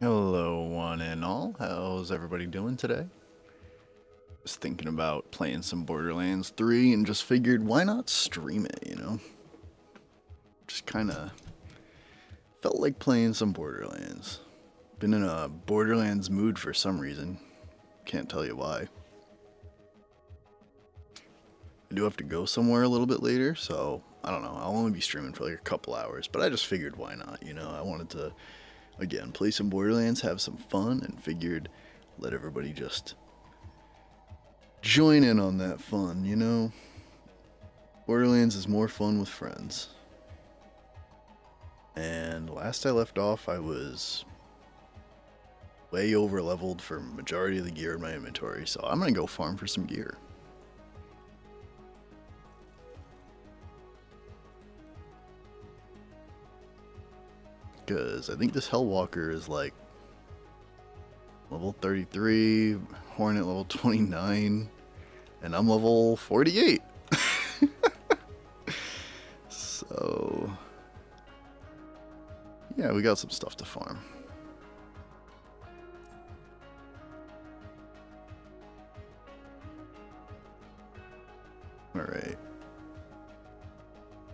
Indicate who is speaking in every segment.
Speaker 1: Hello, one and all. How's everybody doing today? Was thinking about playing some Borderlands 3 and just figured why not stream it, you know? Just kind of felt like playing some Borderlands. Been in a Borderlands mood for some reason. Can't tell you why. I do have to go somewhere a little bit later, so I don't know. I'll only be streaming for like a couple hours, but I just figured why not, you know? I wanted to, again, play some Borderlands, have some fun, and figured let everybody just join in on that fun, you know? Borderlands is more fun with friends. And last I left off, I was way over leveled for majority of the gear in my inventory, so I'm gonna go farm for some gear. Because I think this Hellwalker is like level 33, Hornet level 29, and I'm level 48. So, yeah, we got some stuff to farm. Alright.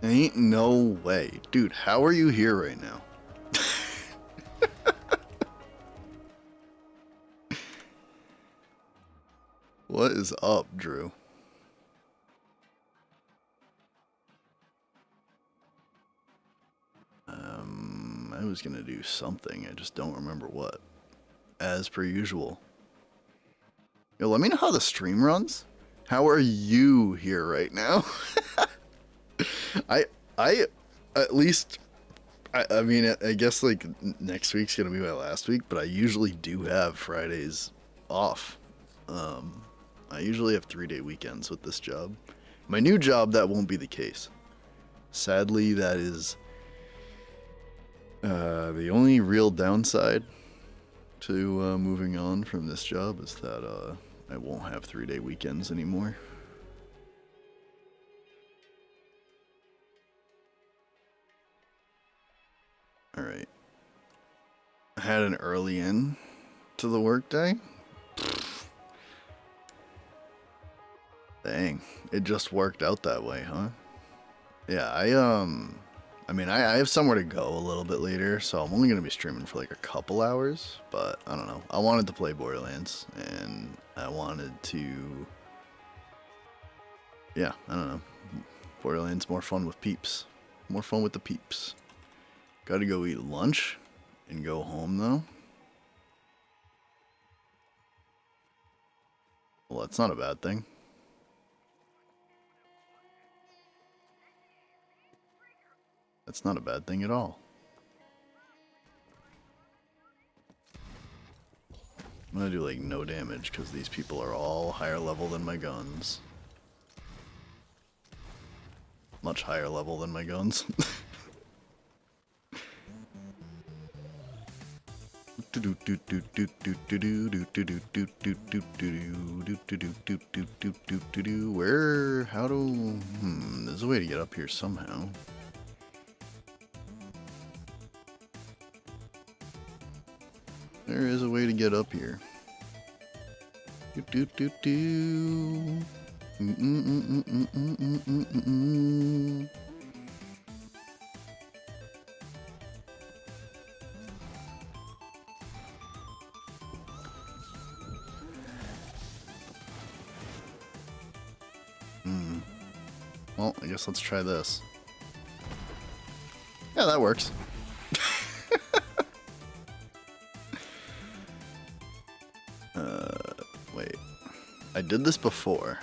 Speaker 1: Ain't no way. Dude, how are you here right now? What is up, Drew? I was gonna do something, I just don't remember what. As per usual. Yo, let me know how the stream runs. How are you here right now? I at least I mean I guess like next week's gonna be my last week, but I usually do have Fridays off. I usually have 3-day weekends with this job. My new job, that won't be the case. Sadly, that is the only real downside to moving on from this job is that I won't have 3-day weekends anymore. Alright. I had an early end to the workday. Dang, it just worked out that way, huh? Yeah, I mean, I have somewhere to go a little bit later, so I'm only going to be streaming for like a couple hours, but I don't know. I wanted to play Borderlands, and I wanted to, yeah, I don't know. Borderlands, more fun with peeps. More fun with the peeps. Gotta go eat lunch and go home, though. Well, that's not a bad thing. That's not a bad thing at all. I'm gonna do like no damage because these people are all higher level than my guns. Much higher level than my guns. Where? How do? There's a way to get up here somehow. There is a way to get up here. Well, I guess let's try this. Yeah, that works. Wait. I did this before.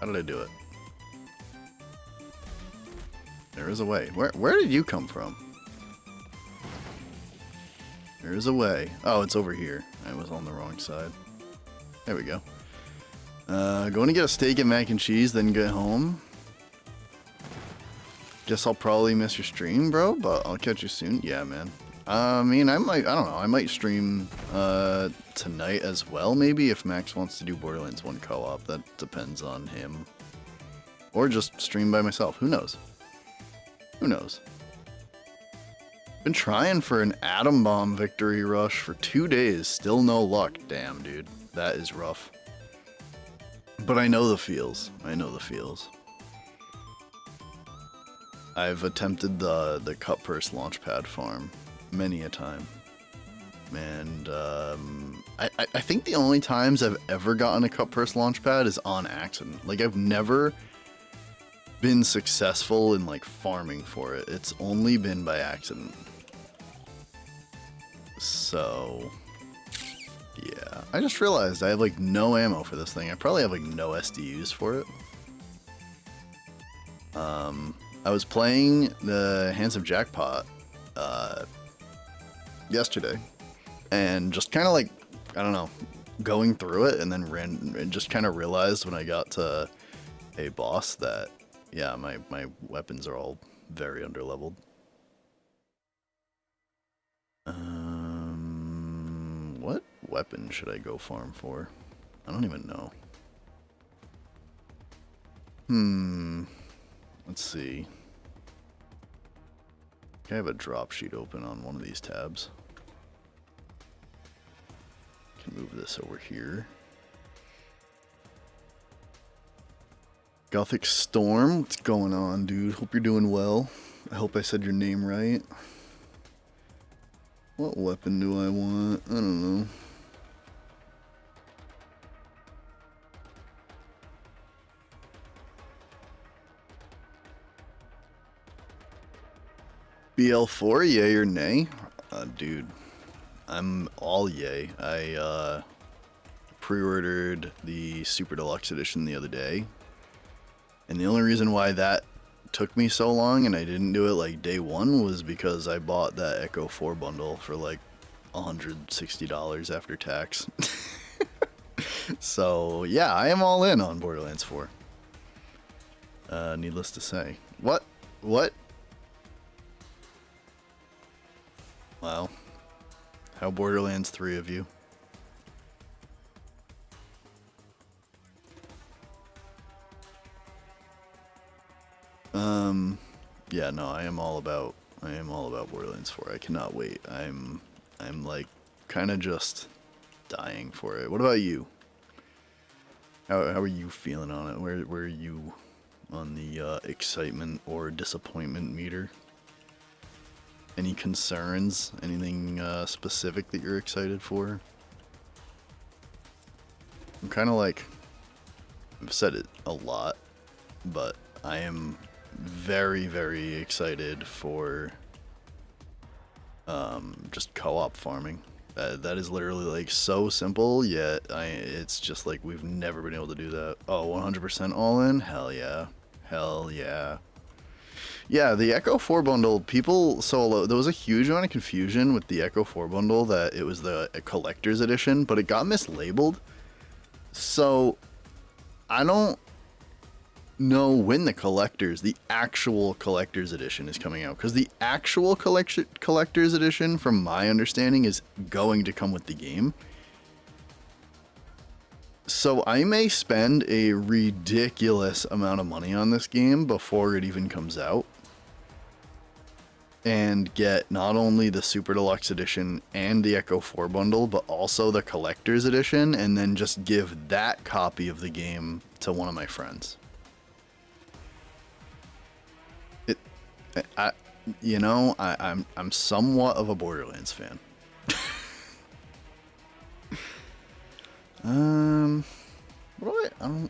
Speaker 1: How did I do it? There is a way. Where did you come from? There is a way. Oh, it's over here. I was on the wrong side. There we go. Going to get a steak and mac and cheese, then get home. Guess I'll probably miss your stream, bro, but I'll catch you soon. Yeah, man. I mean, I don't know, I might stream tonight as well, maybe, if Max wants to do Borderlands 1 co-op. That depends on him. Or just stream by myself, who knows? Who knows? Been trying for an atom bomb victory rush for 2 days, still no luck. Damn, dude, that is rough. But I know the feels. I know the feels. I've attempted the cut purse launchpad farm many a time. And I think the only times I've ever gotten a cut purse launchpad is on accident. Like, I've never been successful in like farming for it. It's only been by accident. So yeah, I just realized I have like no ammo for this thing. I probably have like no SDUs for it. I was playing the Hands of Jackpot yesterday, and just kind of like, I don't know, going through it, and then and just kind of realized when I got to a boss that, yeah, my weapons are all very underleveled. What weapon should I go farm for? I don't even know. Let's see. I have a drop sheet open on one of these tabs. Can move this over here. Gothic Storm, what's going on, dude? Hope you're doing well. I hope I said your name right. What weapon do I want? I don't know. BL4, yay or nay? Dude, I'm all yay. I pre-ordered the Super Deluxe Edition the other day. And the only reason why that took me so long and I didn't do it like day one was because I bought that Echo 4 bundle for like $160 after tax. So yeah, I am all in on Borderlands 4. Needless to say. What? Wow. How Borderlands 3 of you? Yeah, no, I am all about Borderlands 4. I cannot wait. I'm like kind of just dying for it. What about you? How are you feeling on it? Where are you on the excitement or disappointment meter? Any concerns? Anything specific that you're excited for? I'm kind of like, I've said it a lot, but I am very, very excited for just co-op farming. That is literally like so simple, yet it's just like we've never been able to do that. Oh, 100% all in? Hell yeah. Hell yeah. Yeah, the Echo 4 bundle, there was a huge amount of confusion with the Echo 4 bundle that it was the collector's edition, but it got mislabeled. So I don't know when the actual collector's edition is coming out, because the actual collector's edition, from my understanding, is going to come with the game. So I may spend a ridiculous amount of money on this game before it even comes out, and get not only the Super Deluxe Edition and the Echo 4 bundle, but also the collector's edition, and then just give that copy of the game to one of my friends. I'm somewhat of a Borderlands fan. What do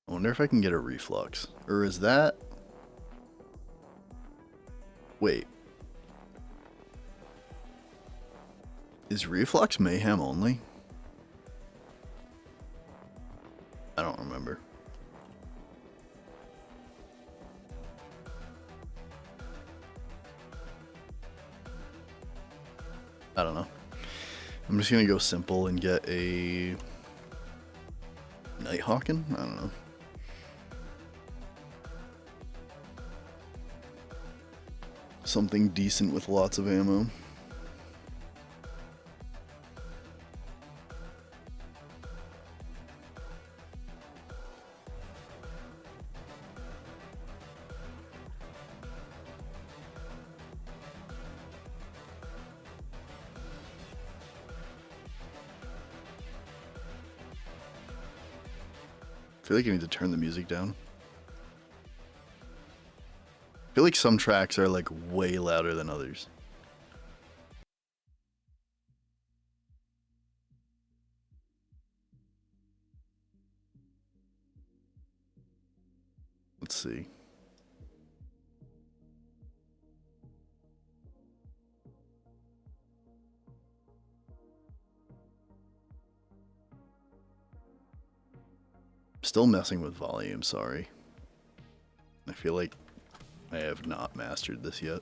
Speaker 1: I wonder if I can get a reflux. Or is that... Wait. Is reflux mayhem only? I don't remember. I don't know. I'm just gonna go simple and get a Nighthawken? I don't know. Something decent with lots of ammo. feel like I need to turn the music down. I feel like some tracks are like way louder than others. Let's see. Still messing with volume, sorry. I feel like I have not mastered this yet.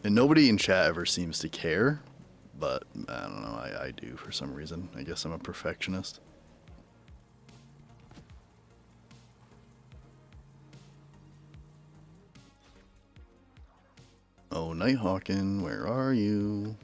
Speaker 1: And nobody in chat ever seems to care, but I don't know, I do for some reason. I guess I'm a perfectionist. Oh, Nighthawkin, where are you?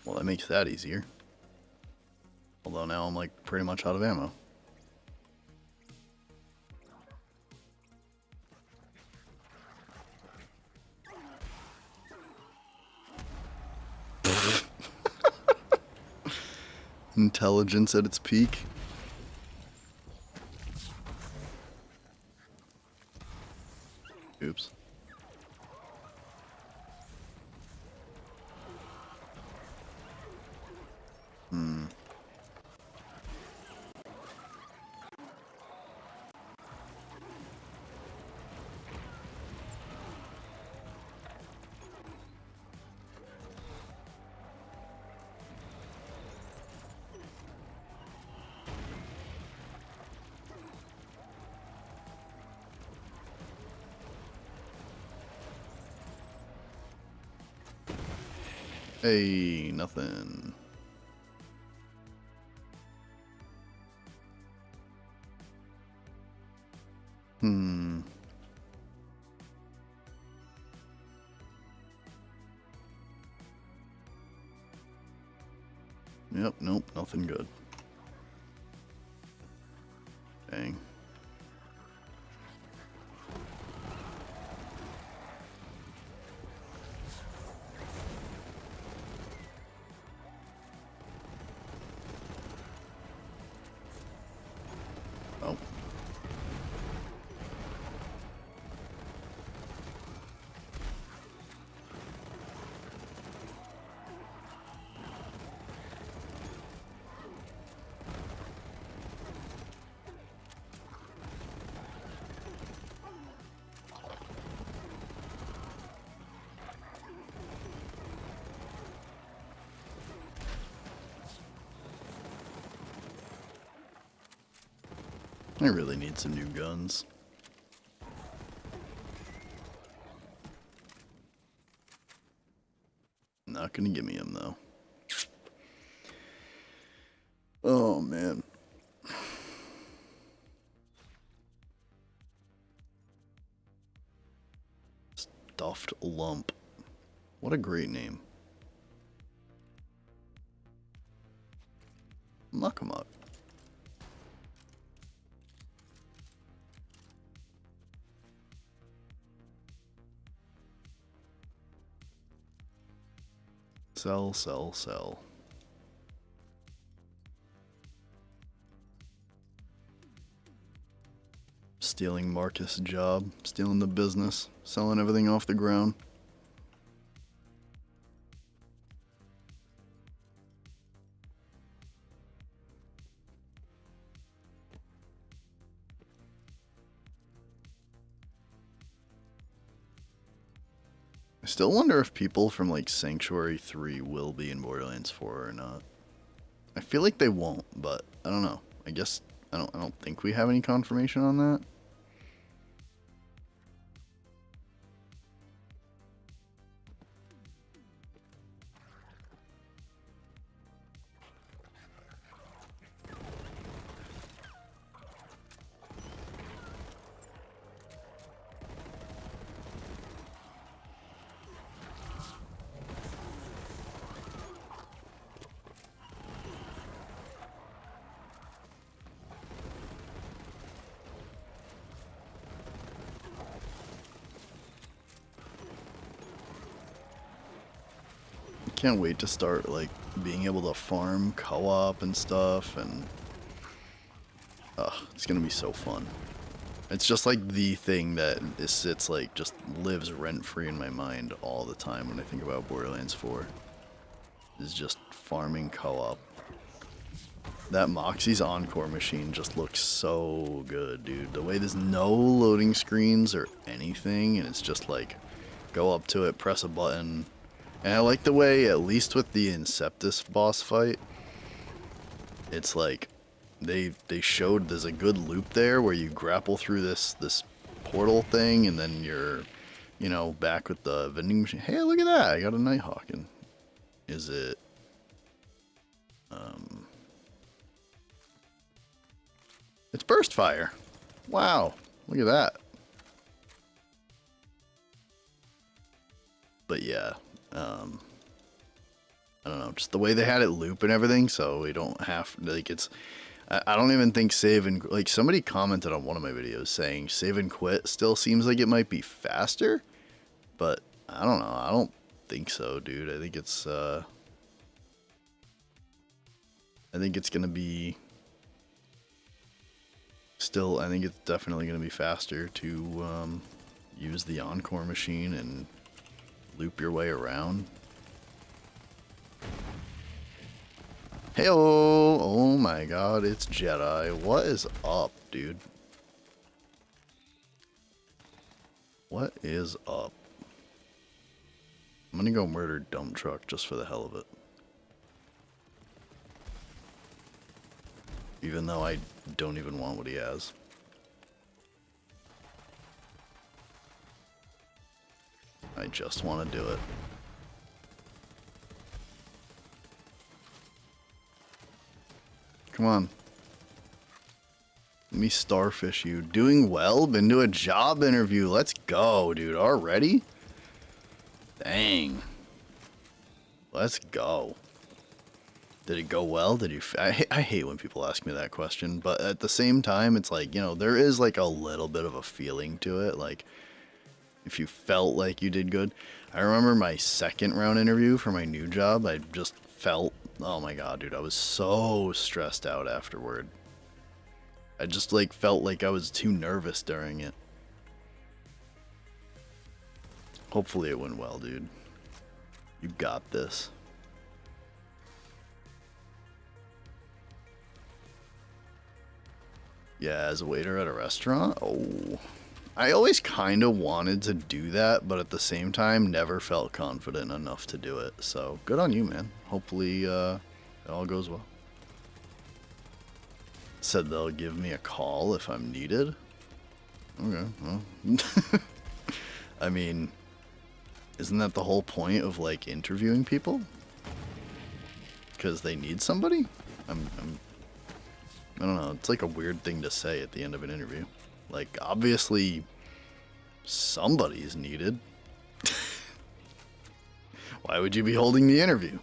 Speaker 1: Well, that makes that easier. Although now I'm like pretty much out of ammo. Intelligence at its peak. Oops. Hey, nothing. Yep, nope, nothing good. Dang. Oh. I really need some new guns. Not gonna give me them though. Oh man. Stuffed Lump. What a great name. Muckamuck. Sell, sell, sell. Stealing Marcus' job, stealing the business, selling everything off the ground. I still wonder if people from like Sanctuary 3 will be in Borderlands 4 or not. I feel like they won't, but I don't know. I guess I don't think we have any confirmation on that. Can't wait to start like being able to farm co-op and stuff, and it's gonna be so fun. It's just like the thing that sits like just lives rent-free in my mind all the time when I think about Borderlands 4. Is just farming co-op. That Moxie's Encore machine just looks so good, dude. The way there's no loading screens or anything, and it's just like go up to it, press a button. And I like the way, at least with the Inceptus boss fight, it's like they showed there's a good loop there where you grapple through this portal thing, and then you're, you know, back with the vending machine. Hey, look at that! I got a Nighthawk. And is it? It's Burst Fire. Wow, look at that. But yeah. I don't know, just the way they had it loop and everything, so we don't have, like, it's, I don't even think save and, like, somebody commented on one of my videos saying save and quit still seems like it might be faster, but I don't know, I don't think so, dude. I think it's gonna be, still, I think it's definitely gonna be faster to, use the Encore machine and loop your way around. Hey, oh my god, it's Jedi. What is up, dude? What is up? I'm gonna go murder Dump Truck just for the hell of it. Even though I don't even want what he has. I just want to do it. Come on. Let me starfish you. Doing well? Been to a job interview. Let's go, dude. Already? Dang. Let's go. Did it go well? Did you... I hate when people ask me that question, but at the same time, it's like, you know, there is like a little bit of a feeling to it. Like, if you felt like you did good. I remember my second round interview for my new job. I just felt... Oh my god, dude, I was so stressed out afterward. I just, like, felt like I was too nervous during it. Hopefully it went well, dude. You got this. Yeah, as a waiter at a restaurant? Oh. I always kind of wanted to do that, but at the same time, never felt confident enough to do it. So, good on you, man. Hopefully, it all goes well. Said they'll give me a call if I'm needed. Okay, well. I mean, isn't that the whole point of, like, interviewing people? Because they need somebody? I don't know, it's like a weird thing to say at the end of an interview. Like, obviously, somebody's needed. Why would you be holding the interview?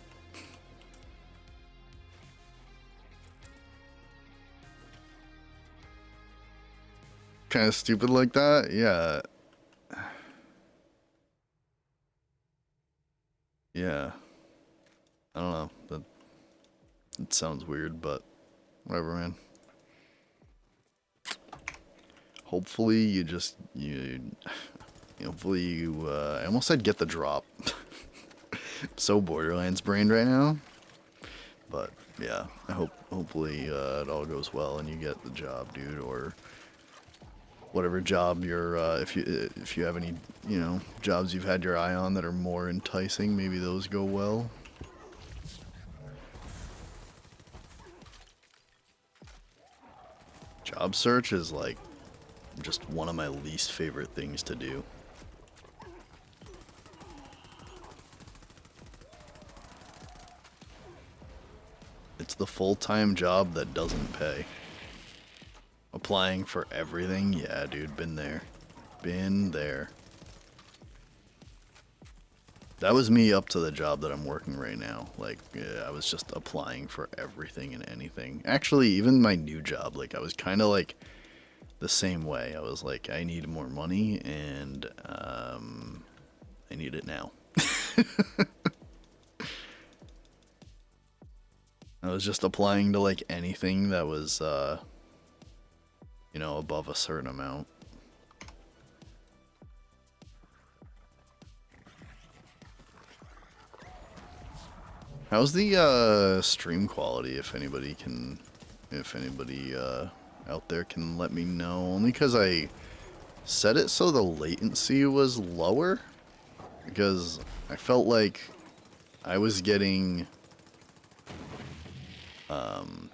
Speaker 1: Kind of stupid like that? Yeah. Yeah. I don't know. It sounds weird, but whatever, man. Hopefully you just, hopefully you, I almost said get the drop. So Borderlands brained right now. But, yeah, I hopefully it all goes well and you get the job, dude, or whatever job you're, if you have any, you know, jobs you've had your eye on that are more enticing, maybe those go well. Job search is like just one of my least favorite things to do. It's the full-time job that doesn't pay. Applying for everything? Yeah, dude, been there. Been there. That was me up to the job that I'm working right now. Like, yeah, I was just applying for everything and anything. Actually, even my new job, like, I was kind of like the same way. I was like, I need more money, and I need it now. I was just applying to like anything that was, you know, above a certain amount. How's the stream quality? If anybody out there can let me know. Only because I set it so the latency was lower, because I felt like I was getting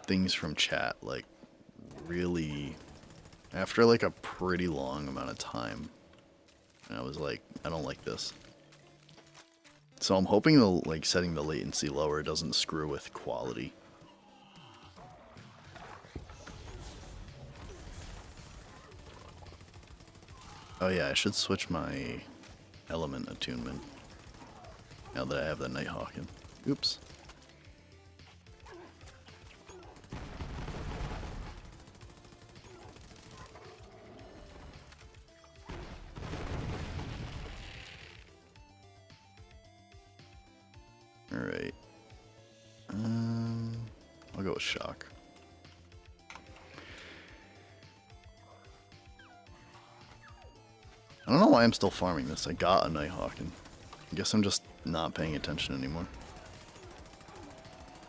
Speaker 1: things from chat like really after like a pretty long amount of time, and I was like, I don't like this. So I'm hoping the like setting the latency lower doesn't screw with quality. Oh yeah, I should switch my element attunement now that I have the Nighthawking. Oops. Alright. I'll go with shock. I don't know why I'm still farming this. I got a Nighthawking. I guess I'm just not paying attention anymore.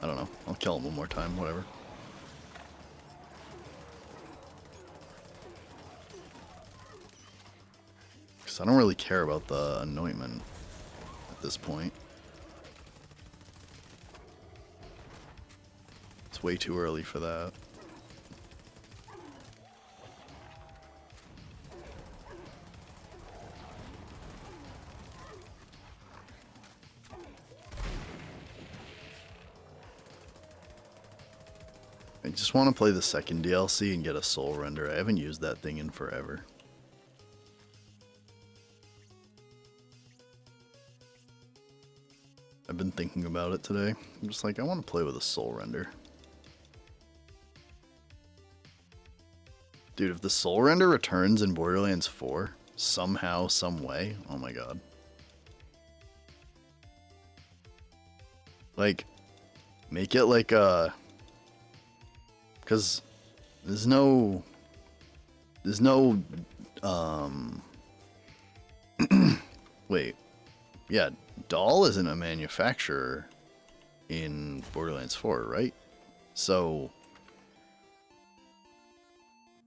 Speaker 1: I don't know. I'll kill him one more time, whatever. Because I don't really care about the anointment at this point. It's way too early for that. I just want to play the second DLC and get a soul render. I haven't used that thing in forever. I've been thinking about it today. I'm just like, I want to play with a soul render. Dude, if the soul render returns in Borderlands 4, somehow, some way, oh my god. Like, make it like a... Because there's no... Wait. Yeah, Doll isn't a manufacturer in Borderlands 4, right? So...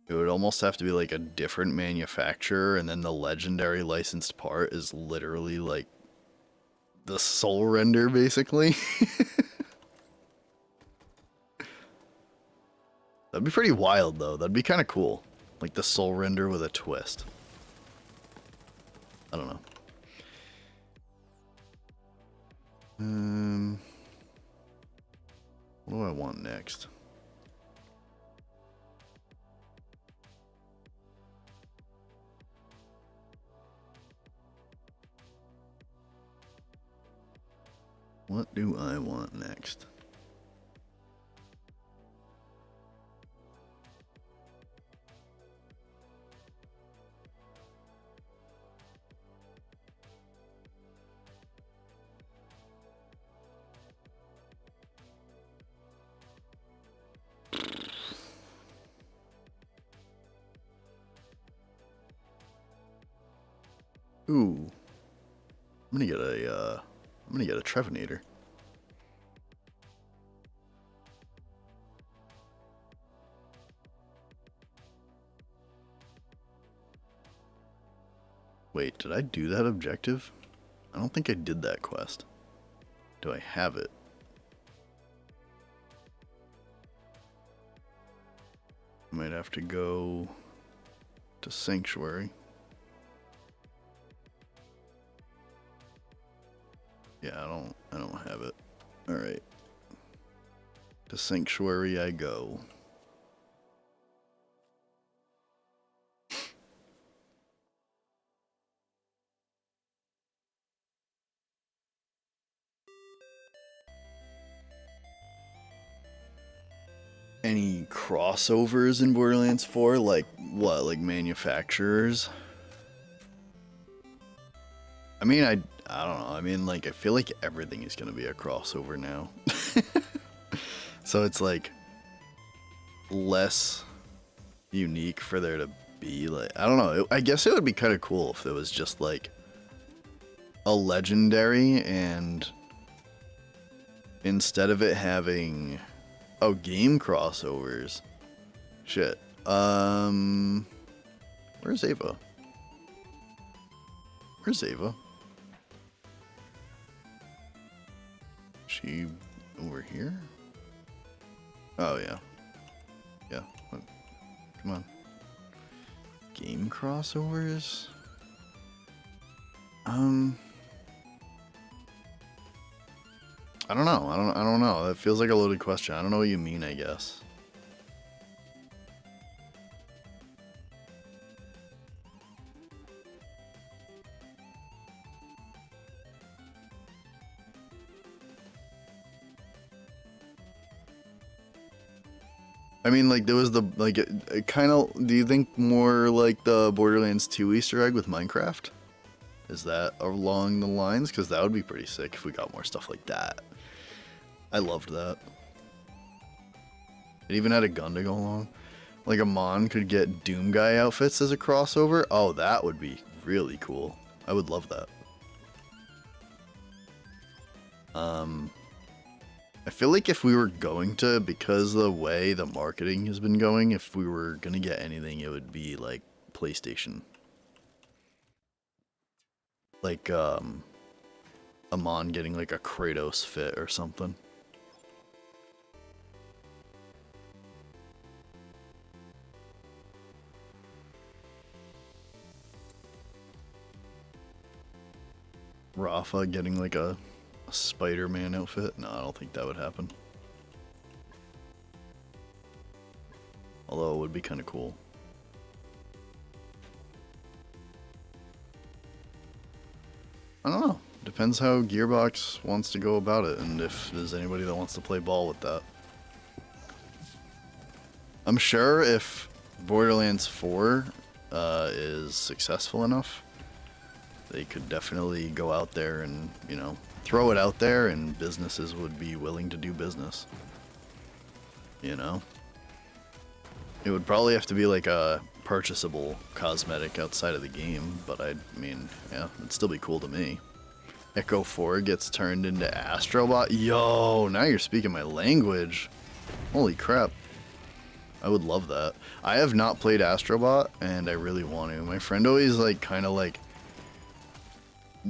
Speaker 1: it would almost have to be like a different manufacturer, and then the legendary licensed part is literally like the soul render, basically. That'd be pretty wild, though. That'd be kind of cool. Like the soul render with a twist. I don't know. What do I want next? What do I want next? Ooh. I'm gonna get a Trevinator. Wait, did I do that objective? I don't think I did that quest. Do I have it? I might have to go to Sanctuary. Yeah, I don't have it. All right. To Sanctuary I go. Any crossovers in Borderlands 4? Like what? Like manufacturers? I mean, I don't know. I mean, like, I feel like everything is going to be a crossover now. So it's like less unique for there to be like, I don't know. I guess it would be kind of cool if it was just like a legendary, and instead of it having game crossovers. Shit. Where's Ava? Where's Ava? She over here? Oh yeah. Yeah. Come on. Game crossovers? I don't know. I don't know. That feels like a loaded question. I don't know what you mean, I guess. I mean, like, there was the, like, it kind of, do you think more like the Borderlands 2 Easter egg with Minecraft? Is that along the lines? Because that would be pretty sick if we got more stuff like that. I loved that. It even had a gun to go along. Like, a Mon could get Doom Guy outfits as a crossover. Oh, that would be really cool. I would love that. I feel like if we were going to, because the way the marketing has been going, if we were going to get anything, it would be like PlayStation. Like, Amon getting like a Kratos fit or something. Rafa getting like a Spider-Man outfit? No, I don't think that would happen. Although it would be kind of cool. I don't know. Depends how Gearbox wants to go about it, and if there's anybody that wants to play ball with that. I'm sure if Borderlands 4 is successful enough, they could definitely go out there and, you know, throw it out there, and businesses would be willing to do business. You know? It would probably have to be like a purchasable cosmetic outside of the game, but I mean, yeah, it'd still be cool to me. Echo 4 gets turned into Astrobot? Yo, now you're speaking my language. Holy crap. I would love that. I have not played Astrobot, and I really want to. My friend always, like, kind of, like,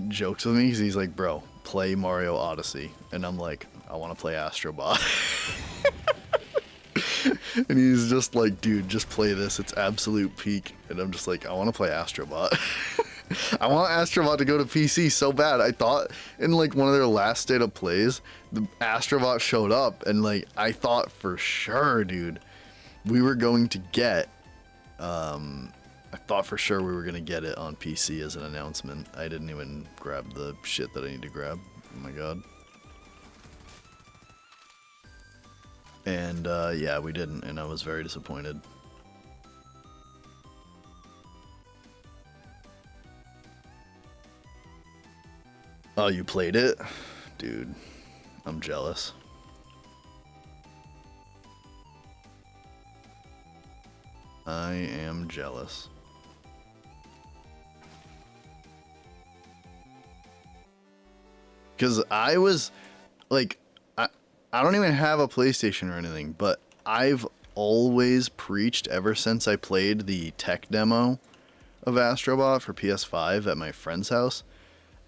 Speaker 1: jokes with me, because he's like, bro, play Mario Odyssey. And I'm like, I want to play Astrobot. And he's just like, dude, just play this. It's absolute peak. And I'm just like, I want to play Astrobot. I want Astrobot to go to PC so bad. I thought in like one of their last state of plays, the Astrobot showed up, and like I thought for sure, dude, we were going to get I thought for sure we were gonna get it on PC as an announcement. I didn't even grab the shit that I need to grab. Oh my god. And yeah, we didn't, and I was very disappointed. Oh, you played it? Dude, I'm jealous. I am jealous. Because I was, like, I don't even have a PlayStation or anything, but I've always preached ever since I played the tech demo of Astrobot for PS5 at my friend's house.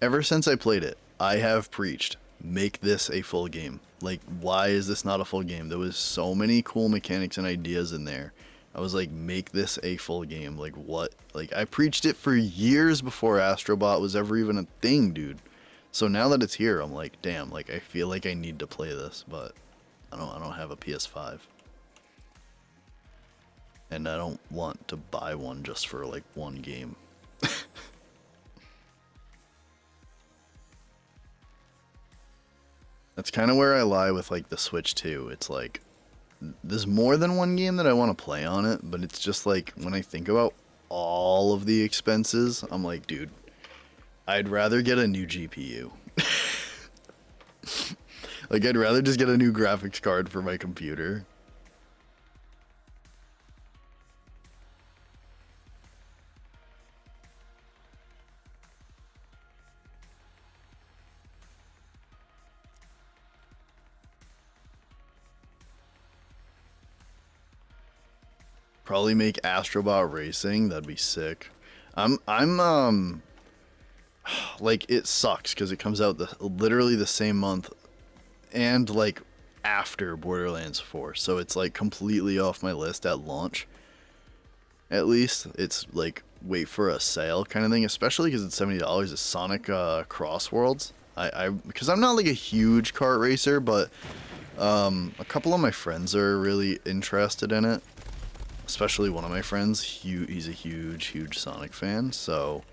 Speaker 1: Ever since I played it, I have preached, make this a full game. Like, why is this not a full game? There was so many cool mechanics and ideas in there. I was like, make this a full game. Like, what? Like, I preached it for years before Astrobot was ever even a thing, dude. So now that it's here, I'm like, damn, like, I feel like I need to play this, but I don't have a PS5. And I don't want to buy one just for, like, one game. That's kind of where I lie with, like, the Switch, too. It's like, there's more than one game that I want to play on it, but it's just like, when I think about all of the expenses, I'm like, dude, I'd rather get a new GPU. Like, I'd rather just get a new graphics card for my computer. Probably make Astrobot Racing. That'd be sick. I'm like, it sucks because it comes out literally the same month and like after Borderlands 4, so it's like completely off my list at launch. At least it's like wait for a sale kind of thing, especially because it's $70. It's Sonic Cross Worlds. Because I'm not like a huge kart racer, but a couple of my friends are really interested in it. Especially one of my friends, he's a huge Sonic fan, so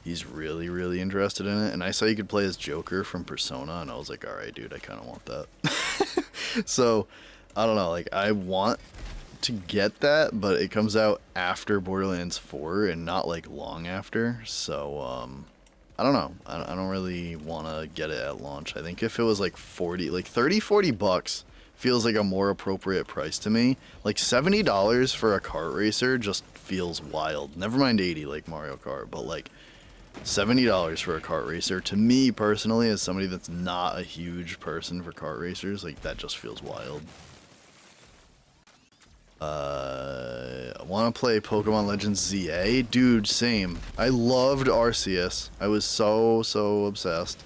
Speaker 1: he's really interested in it. And I saw you could play as Joker from Persona, and I was like, alright, dude, I kind of want that. So, I don't know, like, I want to get that, but it comes out after Borderlands 4 and not, like, long after. So, I don't know. I don't really want to get it at launch. I think if it was, like, 30, 40 bucks, feels like a more appropriate price to me. Like $70 for a kart racer just feels wild. Never mind 80 like Mario Kart, but like $70 for a kart racer to me personally, as somebody that's not a huge person for kart racers, like that just feels wild. I want to play Pokemon Legends ZA. Dude, same. I loved Arceus. I was so obsessed.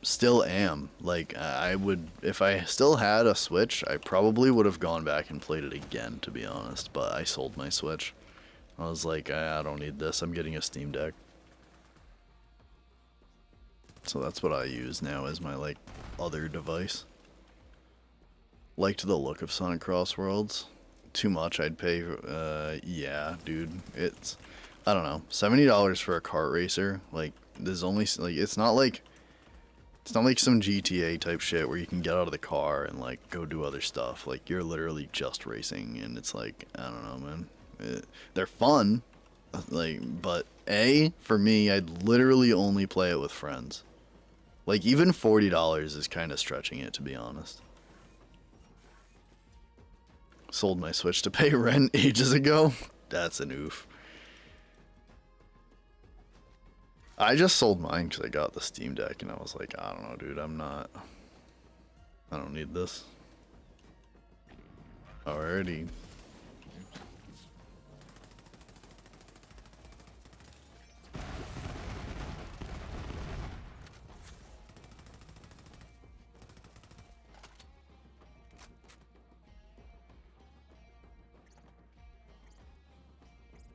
Speaker 1: Still am. Like, I would, if I still had a Switch, I probably would have gone back and played it again, to be honest, but I sold my Switch. I was like, I don't need this, I'm getting a Steam Deck. So that's what I use now as my, like, other device. Liked the look of Sonic Cross Worlds. Too much, I'd pay, yeah, dude, it's, I don't know, $70 for a kart racer, like, there's only, like, it's not like some GTA type shit where you can get out of the car and like go do other stuff. Like you're literally just racing, and it's like, I don't know, man. They're fun, like, but for me, I'd literally only play it with friends. Like even $40 is kind of stretching it, to be honest. Sold my Switch to pay rent ages ago. That's an oof. I just sold mine because I got the Steam Deck, and I was like, I don't know, dude, I don't need this. Alrighty.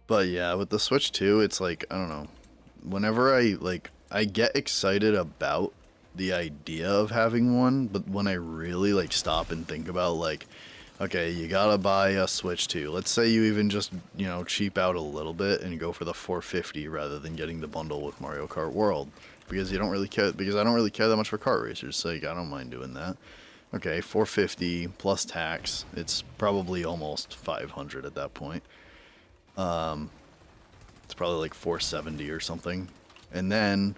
Speaker 1: But yeah, with the Switch 2, it's like, I don't know. Whenever I get excited about the idea of having one, but when I really like stop and think about like, okay, you gotta buy a Switch 2. Let's say you even just, you know, cheap out a little bit and go for the $450 rather than getting the bundle with Mario Kart World, because you don't really care, because I don't really care that much for kart racers, so like, I don't mind doing that. Okay, $450 plus tax. It's probably almost $500 at that point. It's probably like $470 or something. And then,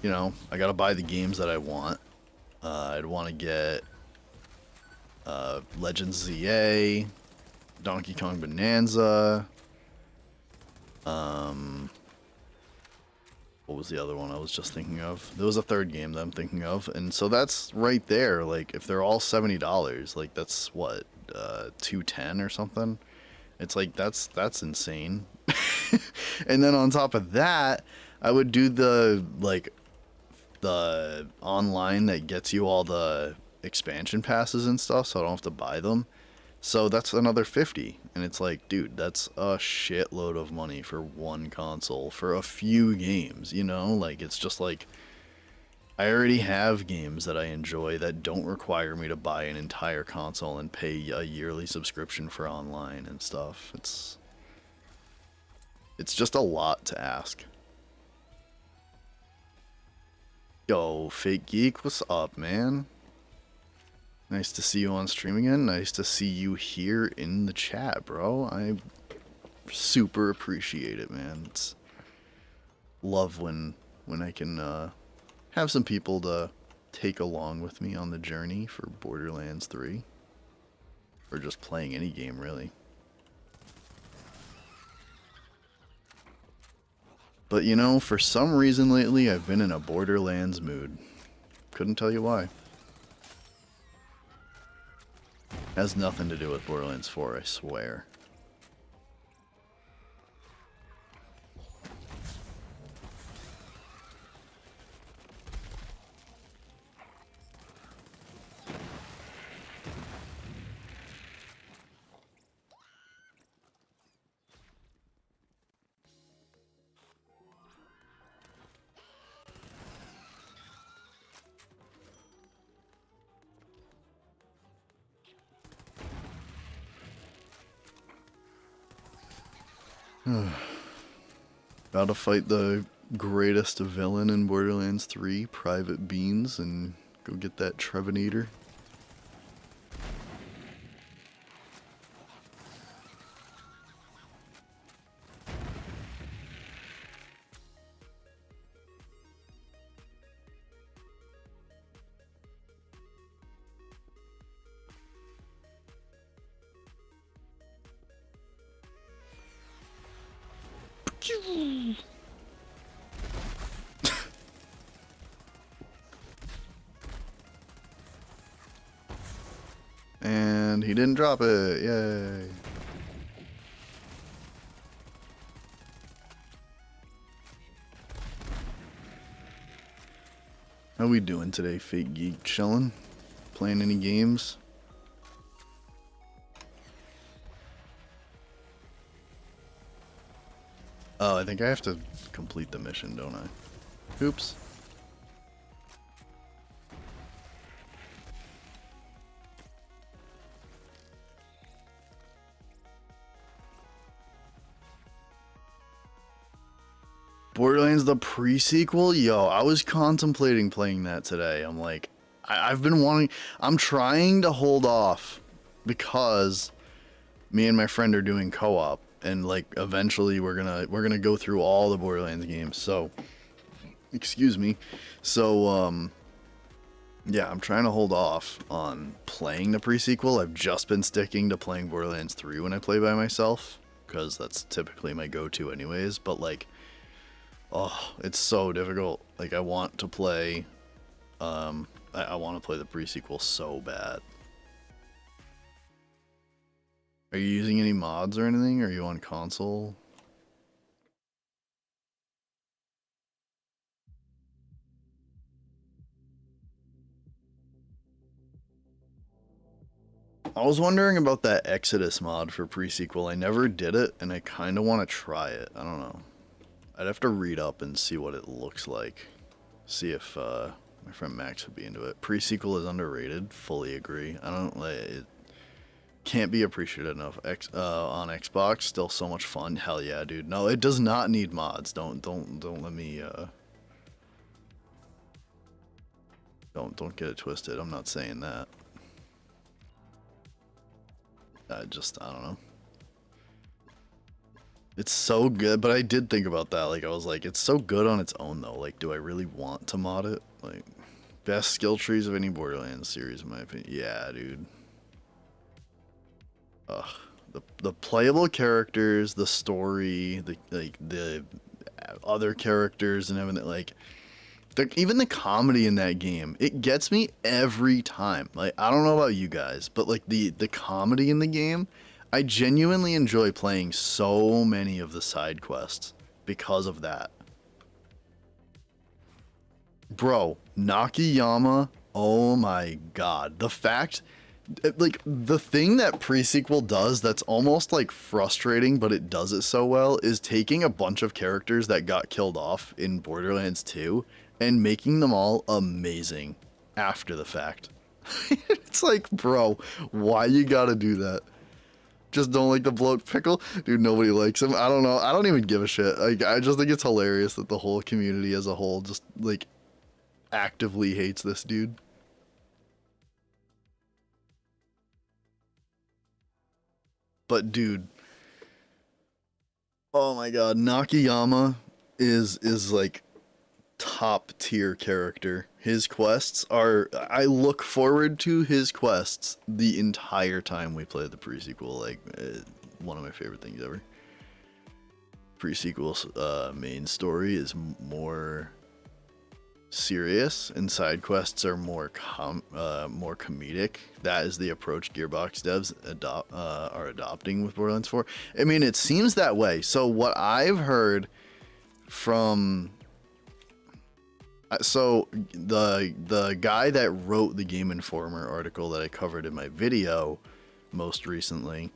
Speaker 1: you know, I gotta buy the games that I want. I'd want to get Legends ZA, Donkey Kong Bonanza. What was the other one I was just thinking of? There was a third game that I'm thinking of, and so that's right there. Like, if they're all $70, like that's what, $210 or something. It's like that's insane. And then on top of that, I would do the online that gets you all the expansion passes and stuff, so I don't have to buy them. So that's another 50. And it's like, dude, that's a shitload of money for one console for a few games, you know? Like, it's just like, I already have games that I enjoy that don't require me to buy an entire console and pay a yearly subscription for online and stuff. It's just a lot to ask. Yo, Fake Geek, what's up, man? Nice to see you on stream again. Nice to see you here in the chat, bro. I super appreciate it, man. It's love when I can have some people to take along with me on the journey for Borderlands 3. Or just playing any game, really. But you know, for some reason lately, I've been in a Borderlands mood. Couldn't tell you why. Has nothing to do with Borderlands 4, I swear. About to fight the greatest villain in Borderlands 3, Private Beans, and go get that Trevinator. And he didn't drop it. Yay. How we doing today, Fake Geek? Chillin'? Playing any games? Oh, I think I have to complete the mission, don't I? Oops. Borderlands the pre-sequel? Yo, I was contemplating playing that today. I'm like, I've been wanting... I'm trying to hold off because me and my friend are doing co-op, and like eventually we're gonna go through all the Borderlands games. So, excuse me. So yeah, I'm trying to hold off on playing the pre-sequel. I've just been sticking to playing Borderlands 3 when I play by myself, because that's typically my go-to anyways. But like, oh, it's so difficult. Like, I want to play I want to play the pre-sequel so bad. Are you using any mods or anything? Are you on console? I was wondering about that Exodus mod for pre-sequel. I never did it, and I kind of want to try it. I don't know. I'd have to read up and see what it looks like. See if my friend Max would be into it. Pre-sequel is underrated. Fully agree. I don't like it. Can't be appreciated enough. On Xbox, still so much fun. Hell yeah, dude. No, it does not need mods. Don't let me don't get it twisted. I'm not saying that. I don't know. It's so good, but I did think about that. Like, I was like, it's so good on its own, though. Like, do I really want to mod it? Like, best skill trees of any Borderlands series, in my opinion. Yeah, dude. Ugh. The playable characters, the story, the other characters and everything, like, even the comedy in that game, it gets me every time. Like, I don't know about you guys, but like the comedy in the game, I genuinely enjoy playing so many of the side quests because of that. Bro, Nakayama, oh my god. The fact, like, the thing that pre-sequel does that's almost, like, frustrating, but it does it so well, is taking a bunch of characters that got killed off in Borderlands 2 and making them all amazing after the fact. It's like, bro, why you gotta do that? Just don't like the bloat pickle? Dude, nobody likes him. I don't know. I don't even give a shit. Like, I just think it's hilarious that the whole community as a whole just, like, actively hates this dude. But dude, oh my god, Nakayama is like top tier character. His quests are, I look forward to his quests the entire time we play the pre-sequel. Like, one of my favorite things ever. Pre-sequel's main story is more serious, and side quests are more more comedic. That is the approach Gearbox devs are adopting with Borderlands 4. I mean, it seems that way. So what I've heard from the guy that wrote the Game Informer article that I covered in my video most recently,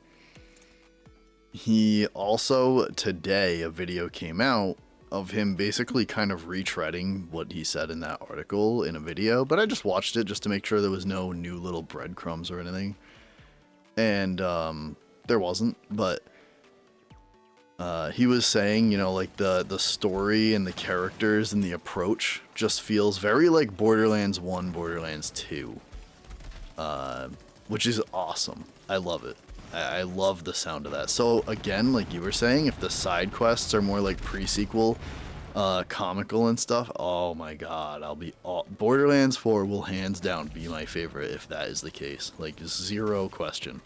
Speaker 1: he also, today, a video came out of him basically kind of retreading what he said in that article in a video, but I just watched it just to make sure there was no new little breadcrumbs or anything. And there wasn't, but he was saying, you know, like the story and the characters and the approach just feels very like Borderlands 1, Borderlands 2, which is awesome. I love it. I love the sound of that. So again, like you were saying, if the side quests are more like pre-sequel, comical and stuff, oh my god, Borderlands 4 will hands down be my favorite if that is the case. Like, zero question.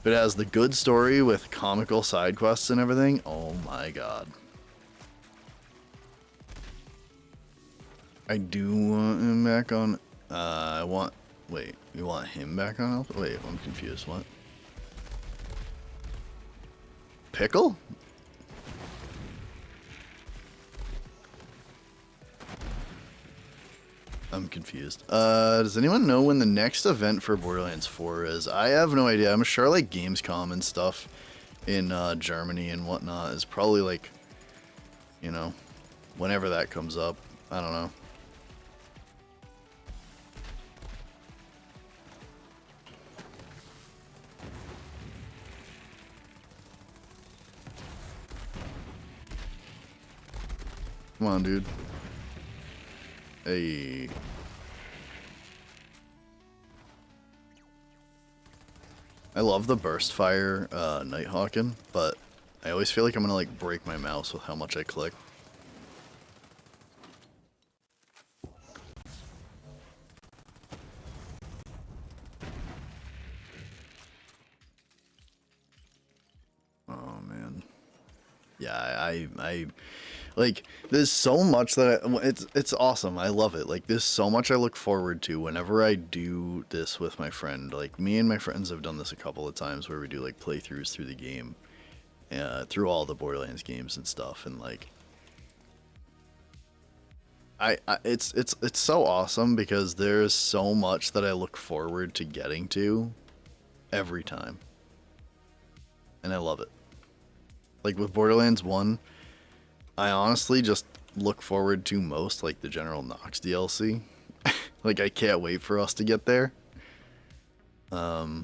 Speaker 1: If it has the good story with comical side quests and everything, oh my god. I do want him back on, wait, you want him back on Alpha? Wait, I'm confused, what? Pickle? I'm confused. Does anyone know when the next event for Borderlands 4 is? I have no idea. I'm sure like Gamescom and stuff in Germany and whatnot is probably like, you know, whenever that comes up. I don't know. Come on, dude. Hey. I love the burst fire Nighthawking, but I always feel like I'm gonna like break my mouse with how much I click. Oh man. Yeah, I like, there's so much that it's awesome. I love it. Like, there's so much I look forward to whenever I do this with my friend. Like, me and my friends have done this a couple of times where we do like playthroughs through the game, through all the Borderlands games and stuff. And like, it's so awesome because there's so much that I look forward to getting to every time, and I love it. Like with Borderlands 1, I honestly just look forward to most like the General Knox DLC. Like, I can't wait for us to get there. I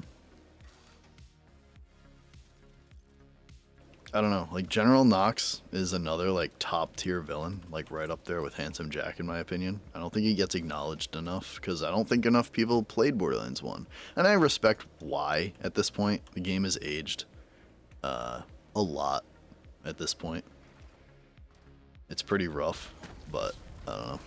Speaker 1: don't know, like General Knox is another like top tier villain, like right up there with Handsome Jack in my opinion. I don't think he gets acknowledged enough because I don't think enough people played Borderlands 1. And I respect why at this point. The game has aged a lot at this point. It's pretty rough, but I don't know.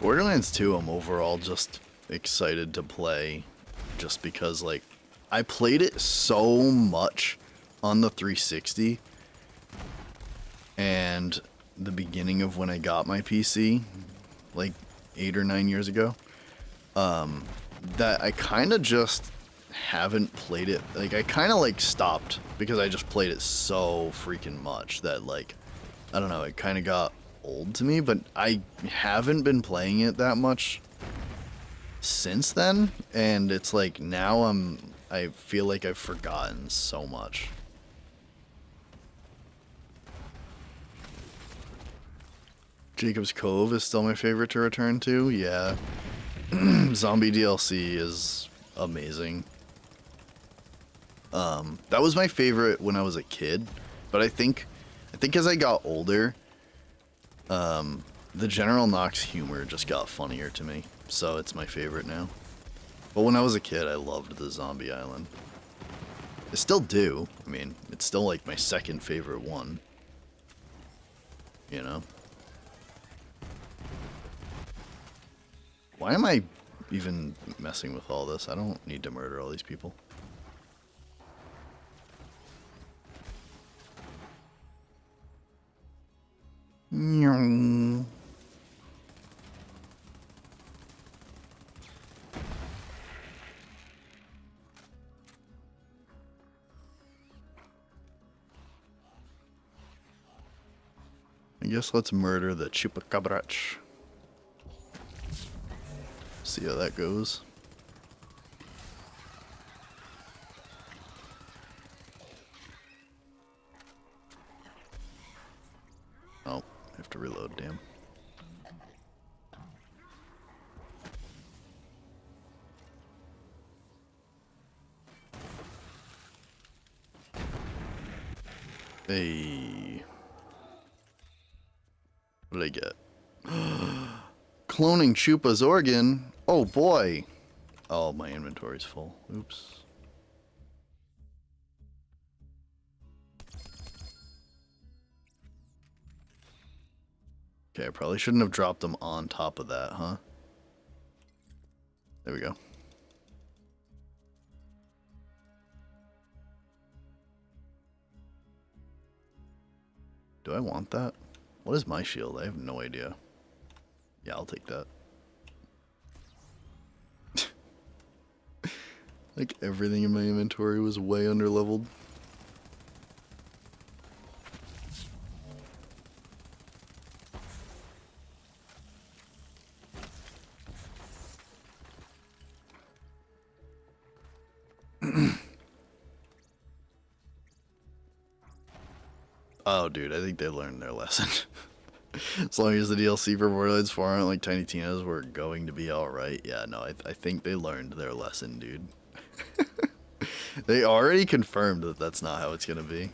Speaker 1: Borderlands 2, I'm overall just excited to play just because, like, I played it so much on the 360 and the beginning of when I got my PC, like 8 or 9 years ago, that I kind of just haven't played it. Like, I kind of, like, stopped because I just played it so freaking much that, like, I don't know, it kind of got old to me, but I haven't been playing it that much since then, and it's like now I feel like I've forgotten so much. Jacob's Cove is still my favorite to return to. Yeah. Zombie DLC is amazing. That was my favorite when I was a kid, but I think as I got older, the General Knox humor just got funnier to me, so it's my favorite now. But when I was a kid, I loved the Zombie Island. I still do. I mean, it's still like my second favorite one. You know? Why am I even messing with all this? I don't need to murder all these people. I guess let's murder the Chupacabra. See how that goes. Oh, I have to reload, damn. Hey. What did I get? Cloning Chupa's organ? Oh boy. Oh, my inventory's full. Oops. Okay, I probably shouldn't have dropped them on top of that, huh? There we go. Do I want that? What is my shield? I have no idea. Yeah, I'll take that. Like, everything in my inventory was way underleveled. Oh, dude, I think they learned their lesson. As long as the DLC for Borderlands 4 aren't like Tiny Tina's, we're going to be alright. Yeah, no, I think they learned their lesson, dude. They already confirmed that that's not how it's gonna be.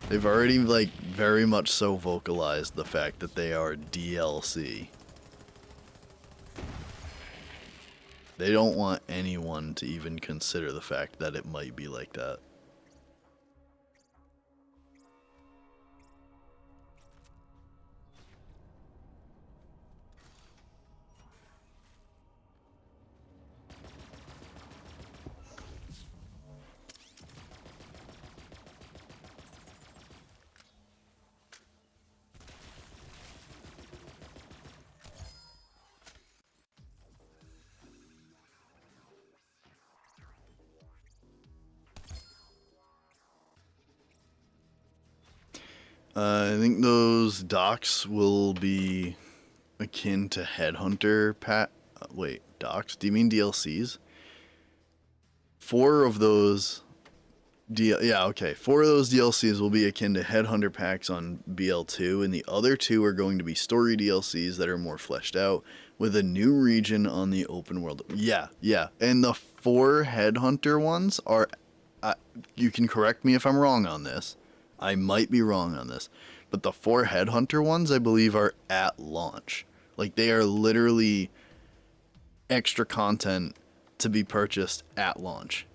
Speaker 1: They've already, like, very much so vocalized the fact that they are DLC. They don't want anyone to even consider the fact that it might be like that. I think those docks will be akin to Headhunter wait, docks? Do you mean DLCs? 4 of those yeah, okay. 4 of those DLCs will be akin to Headhunter packs on BL2, and the other 2 are going to be story DLCs that are more fleshed out with a new region on the open world. Yeah, yeah. And the 4 Headhunter ones are you can correct me if I'm wrong on this. I might be wrong on this, but the 4 Headhunter ones, I believe, are at launch. Like, they are literally extra content to be purchased at launch,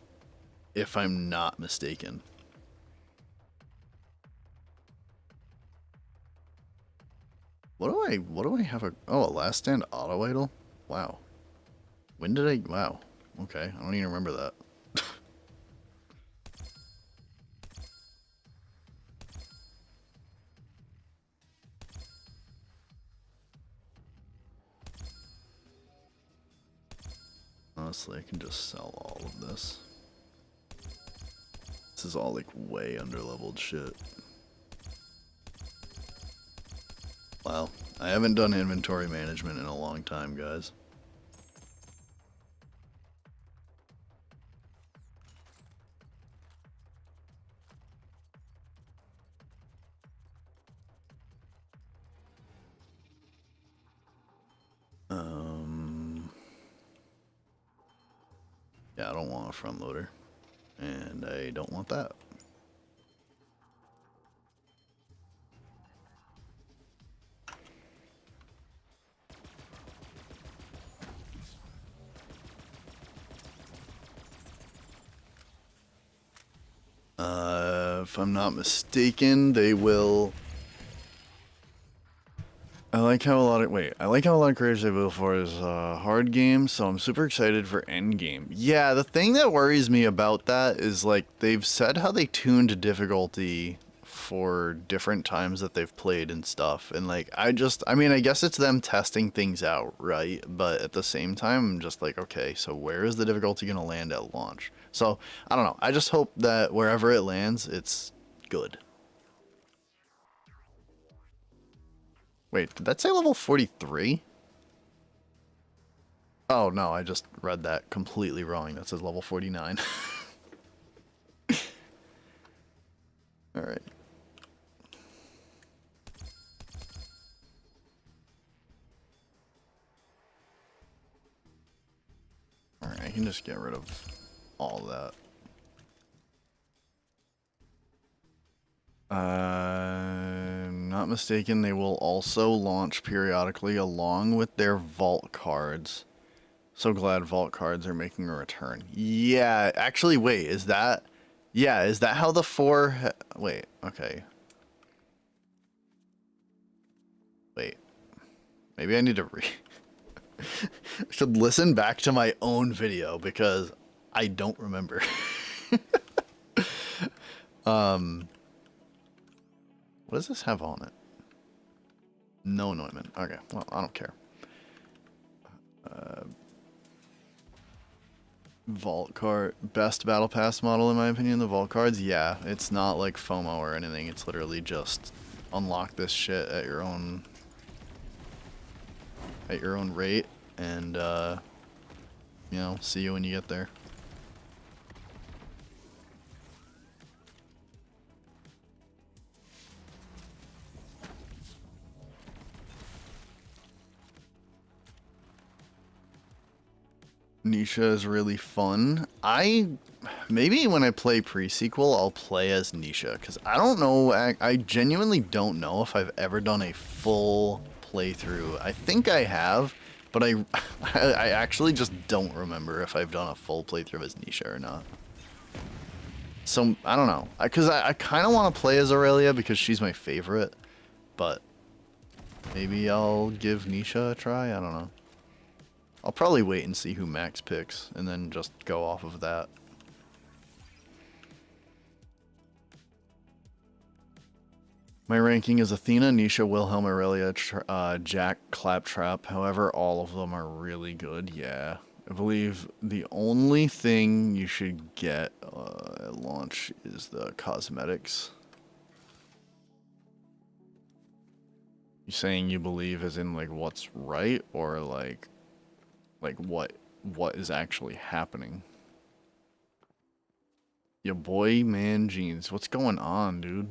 Speaker 1: if I'm not mistaken. What do I have oh, a last stand auto idle? Wow. When did I, wow. Okay, I don't even remember that. Honestly, I can just sell all of this. This is all like way underleveled shit. Wow, I haven't done inventory management in a long time, guys. Yeah, I don't want a front loader, and I don't want that. If I'm not mistaken, they will. I like how a lot of creators they build for is hard game, so I'm super excited for end game. Yeah, the thing that worries me about that is like they've said how they tuned difficulty for different times that they've played and stuff, and like I mean I guess it's them testing things out, right? But at the same time I'm just like, okay, so where is the difficulty gonna land at launch? So I don't know, I just hope that wherever it lands it's good. Wait, did that say level 43? Oh no, I just read that completely wrong. That says level 49. Alright. Alright, I can just get rid of all that. I'm not mistaken, they will also launch periodically along with their vault cards. So glad vault cards are making a return. Yeah, actually, wait, is that... Yeah, is that how the wait, okay. Wait. Maybe I need to I should listen back to my own video because I don't remember. What does this have on it? No Neumann. Okay, well, I don't care. Vault card, best battle pass model in my opinion, the vault cards. Yeah, it's not like FOMO or anything. It's literally just unlock this shit at your own rate and you know, see you when you get there. Nisha is really fun. Maybe when I play pre-sequel, I'll play as Nisha, because I don't know, I genuinely don't know if I've ever done a full playthrough. I think I have, but I actually just don't remember if I've done a full playthrough as Nisha or not. So, I don't know. Because I kind of want to play as Aurelia because she's my favorite, but maybe I'll give Nisha a try, I don't know. I'll probably wait and see who Max picks, and then just go off of that. My ranking is Athena, Nisha, Wilhelm, Aurelia, Jack, Claptrap. However, all of them are really good, yeah. I believe the only thing you should get at launch is the cosmetics. You saying you believe as in, like, what's right, or, like what is actually happening? Your boy, man, Jeans. What's going on, dude?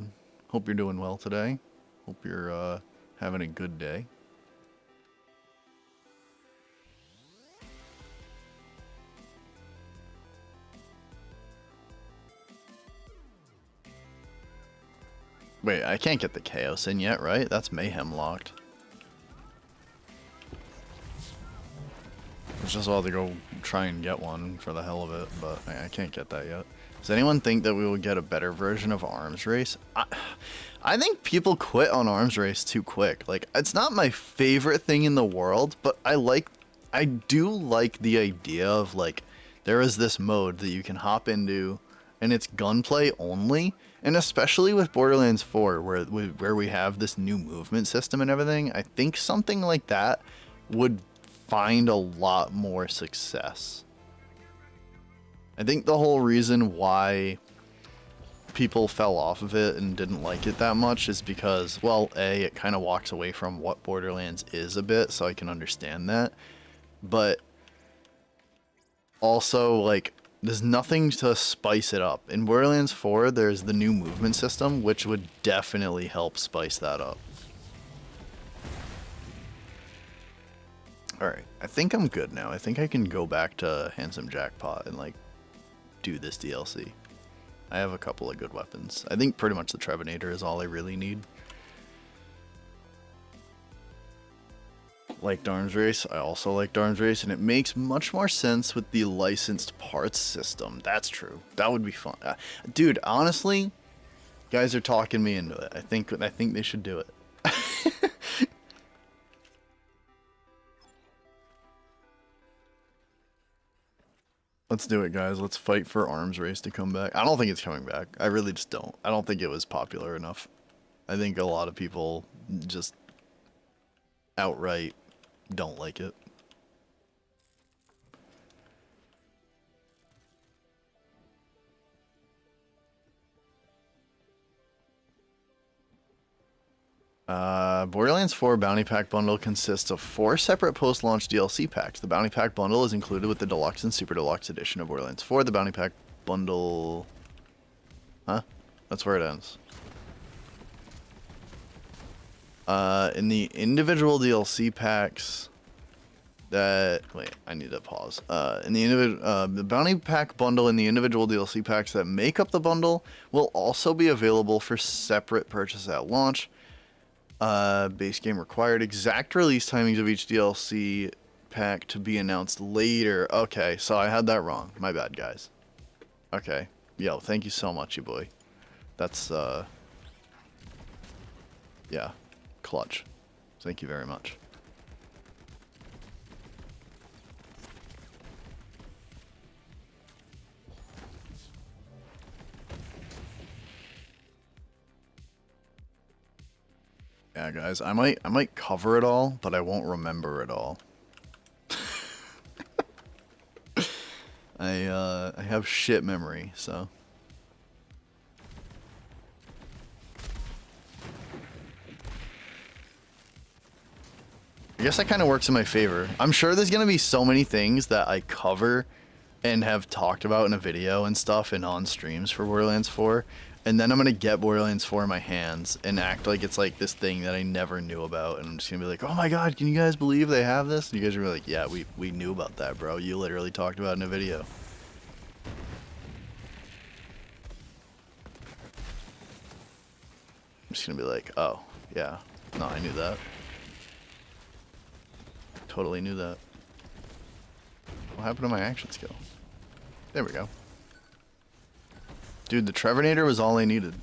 Speaker 1: Hope you're doing well today. Hope you're having a good day. Wait, I can't get the Chaos in yet, right? That's Mayhem locked. I was just about to go try and get one for the hell of it, but I can't get that yet. Does anyone think that we will get a better version of Arms Race? I think people quit on Arms Race too quick. Like, it's not my favorite thing in the world, but I do like the idea of, like, there is this mode that you can hop into, and it's gunplay only, and especially with Borderlands 4, where we have this new movement system and everything, I think something like that would find a lot more success. I think the whole reason why people fell off of it and didn't like it that much is because, well, A, it kind of walks away from what Borderlands is a bit, so I can understand that. But also, like, there's nothing to spice it up. In Borderlands 4, there's the new movement system, which would definitely help spice that up. Alright, I think I'm good now. I think I can go back to Handsome Jackpot and, like, do this DLC. I have a couple of good weapons. I think pretty much the Trevenator is all I really need. Liked Arms Race. I also liked Arms Race, and it makes much more sense with the licensed parts system. That's true. That would be fun. Dude, honestly, guys are talking me into it. I think they should do it. Let's do it, guys. Let's fight for Arms Race to come back. I don't think it's coming back. I really just don't. I don't think it was popular enough. I think a lot of people just outright don't like it. Borderlands 4 Bounty Pack Bundle consists of 4 separate post-launch DLC packs. The Bounty Pack Bundle is included with the Deluxe and Super Deluxe edition of Borderlands 4. The Bounty Pack Bundle... Huh? That's where it ends. In the individual DLC packs that... Wait, I need to pause. In the Bounty Pack Bundle and the individual DLC packs that make up the bundle will also be available for separate purchase at launch. Base game required. Exact release timings of each DLC pack to be announced later. Okay, so I had that wrong. My bad, guys. Okay. Yo, thank you so much, you boy. That's, yeah. Clutch. Thank you very much. Yeah, guys, I might cover it all, but I won't remember it all. I have shit memory, so. I guess that kind of works in my favor. I'm sure there's gonna be so many things that I cover and have talked about in a video and stuff and on streams for Borderlands 4. And then I'm going to get Borderlands 4 in my hands and act like it's like this thing that I never knew about. And I'm just going to be like, oh my god, can you guys believe they have this? And you guys are like, yeah, we knew about that, bro. You literally talked about it in a video. I'm just going to be like, oh, yeah. No, I knew that. Totally knew that. What happened to my action skill? There we go. Dude, the Trevenator was all I needed.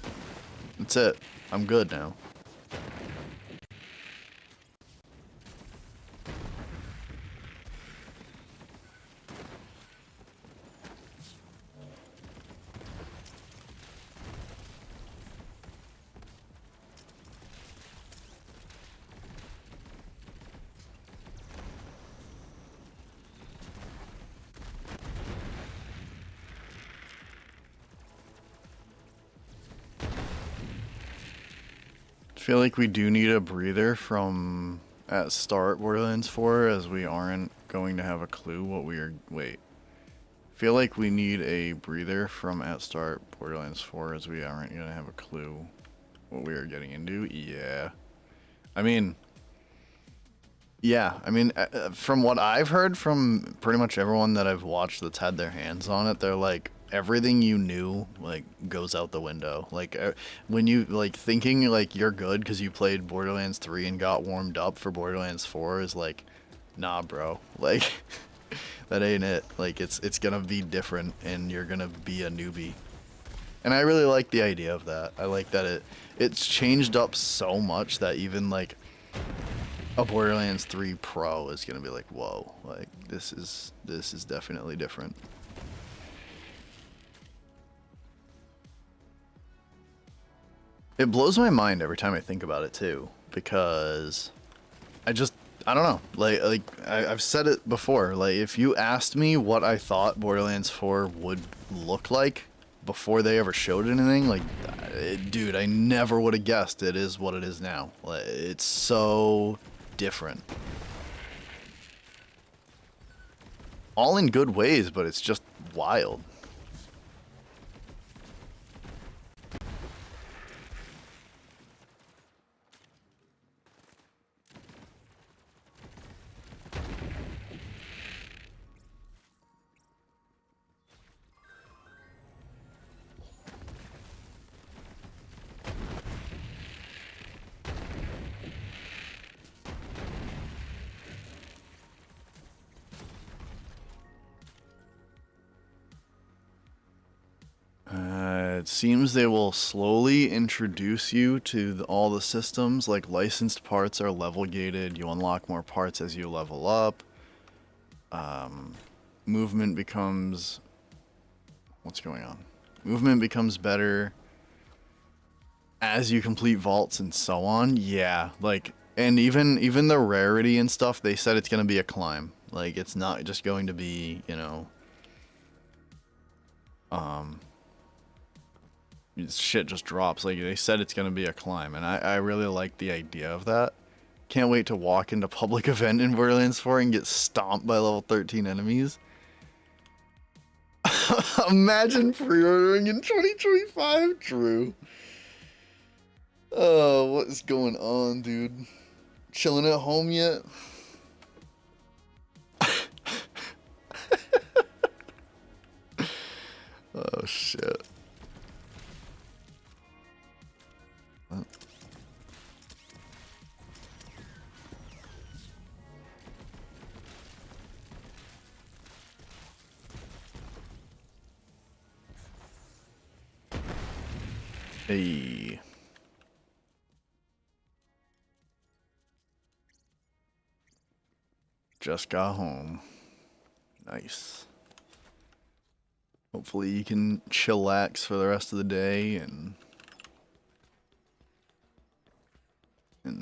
Speaker 1: That's it. I'm good now. I feel like we do need a breather from at start Borderlands 4, as we aren't going to have a clue what we are... Wait. I feel like we need a breather from at start Borderlands 4, as we aren't going to have a clue what we are getting into. Yeah. I mean... Yeah, I mean, from what I've heard from pretty much everyone that I've watched that's had their hands on it, they're like, everything you knew, like, goes out the window. Like, when you, like, thinking, like, you're good because you played Borderlands 3 and got warmed up for Borderlands 4 is like, nah, bro. Like, that ain't it. Like, it's gonna be different, and you're gonna be a newbie. And I really like the idea of that. I like that it's changed up so much that even like a Borderlands 3 Pro is gonna be like, whoa, like this is definitely different. It blows my mind every time I think about it too, because I don't know. I've said it before. Like, if you asked me what I thought Borderlands 4 would look like before they ever showed anything, like, dude, I never would have guessed it is what it is now. Like, it's so different. All in good ways, but it's just wild. It seems they will slowly introduce you to all the systems, like licensed parts are level gated, you unlock more parts as you level up. Movement becomes... What's going on? Movement becomes better as you complete vaults and so on. Yeah, like, and even the rarity and stuff, they said it's going to be a climb. Like, it's not just going to be, you know... shit just drops. Like, they said it's gonna be a climb, and I really like the idea of that. Can't wait to walk into public event in Borderlands 4 and get stomped by level 13 enemies. Imagine pre-ordering in 2025, Drew. Oh, what is going on, dude? Chilling at home yet? Oh, shit. Hey. Just got home. Nice. Hopefully you can chillax for the rest of the day and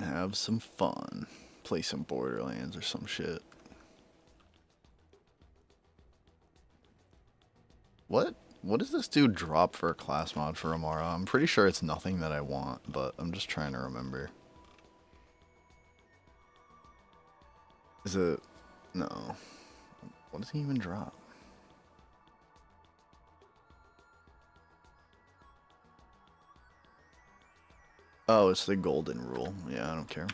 Speaker 1: have some fun. Play some Borderlands or some shit. What does this dude drop for a class mod for Amara? I'm pretty sure it's nothing that I want, but I'm just trying to remember. Is it... No. What does he even drop? Oh, it's the golden rule. Yeah, I don't care.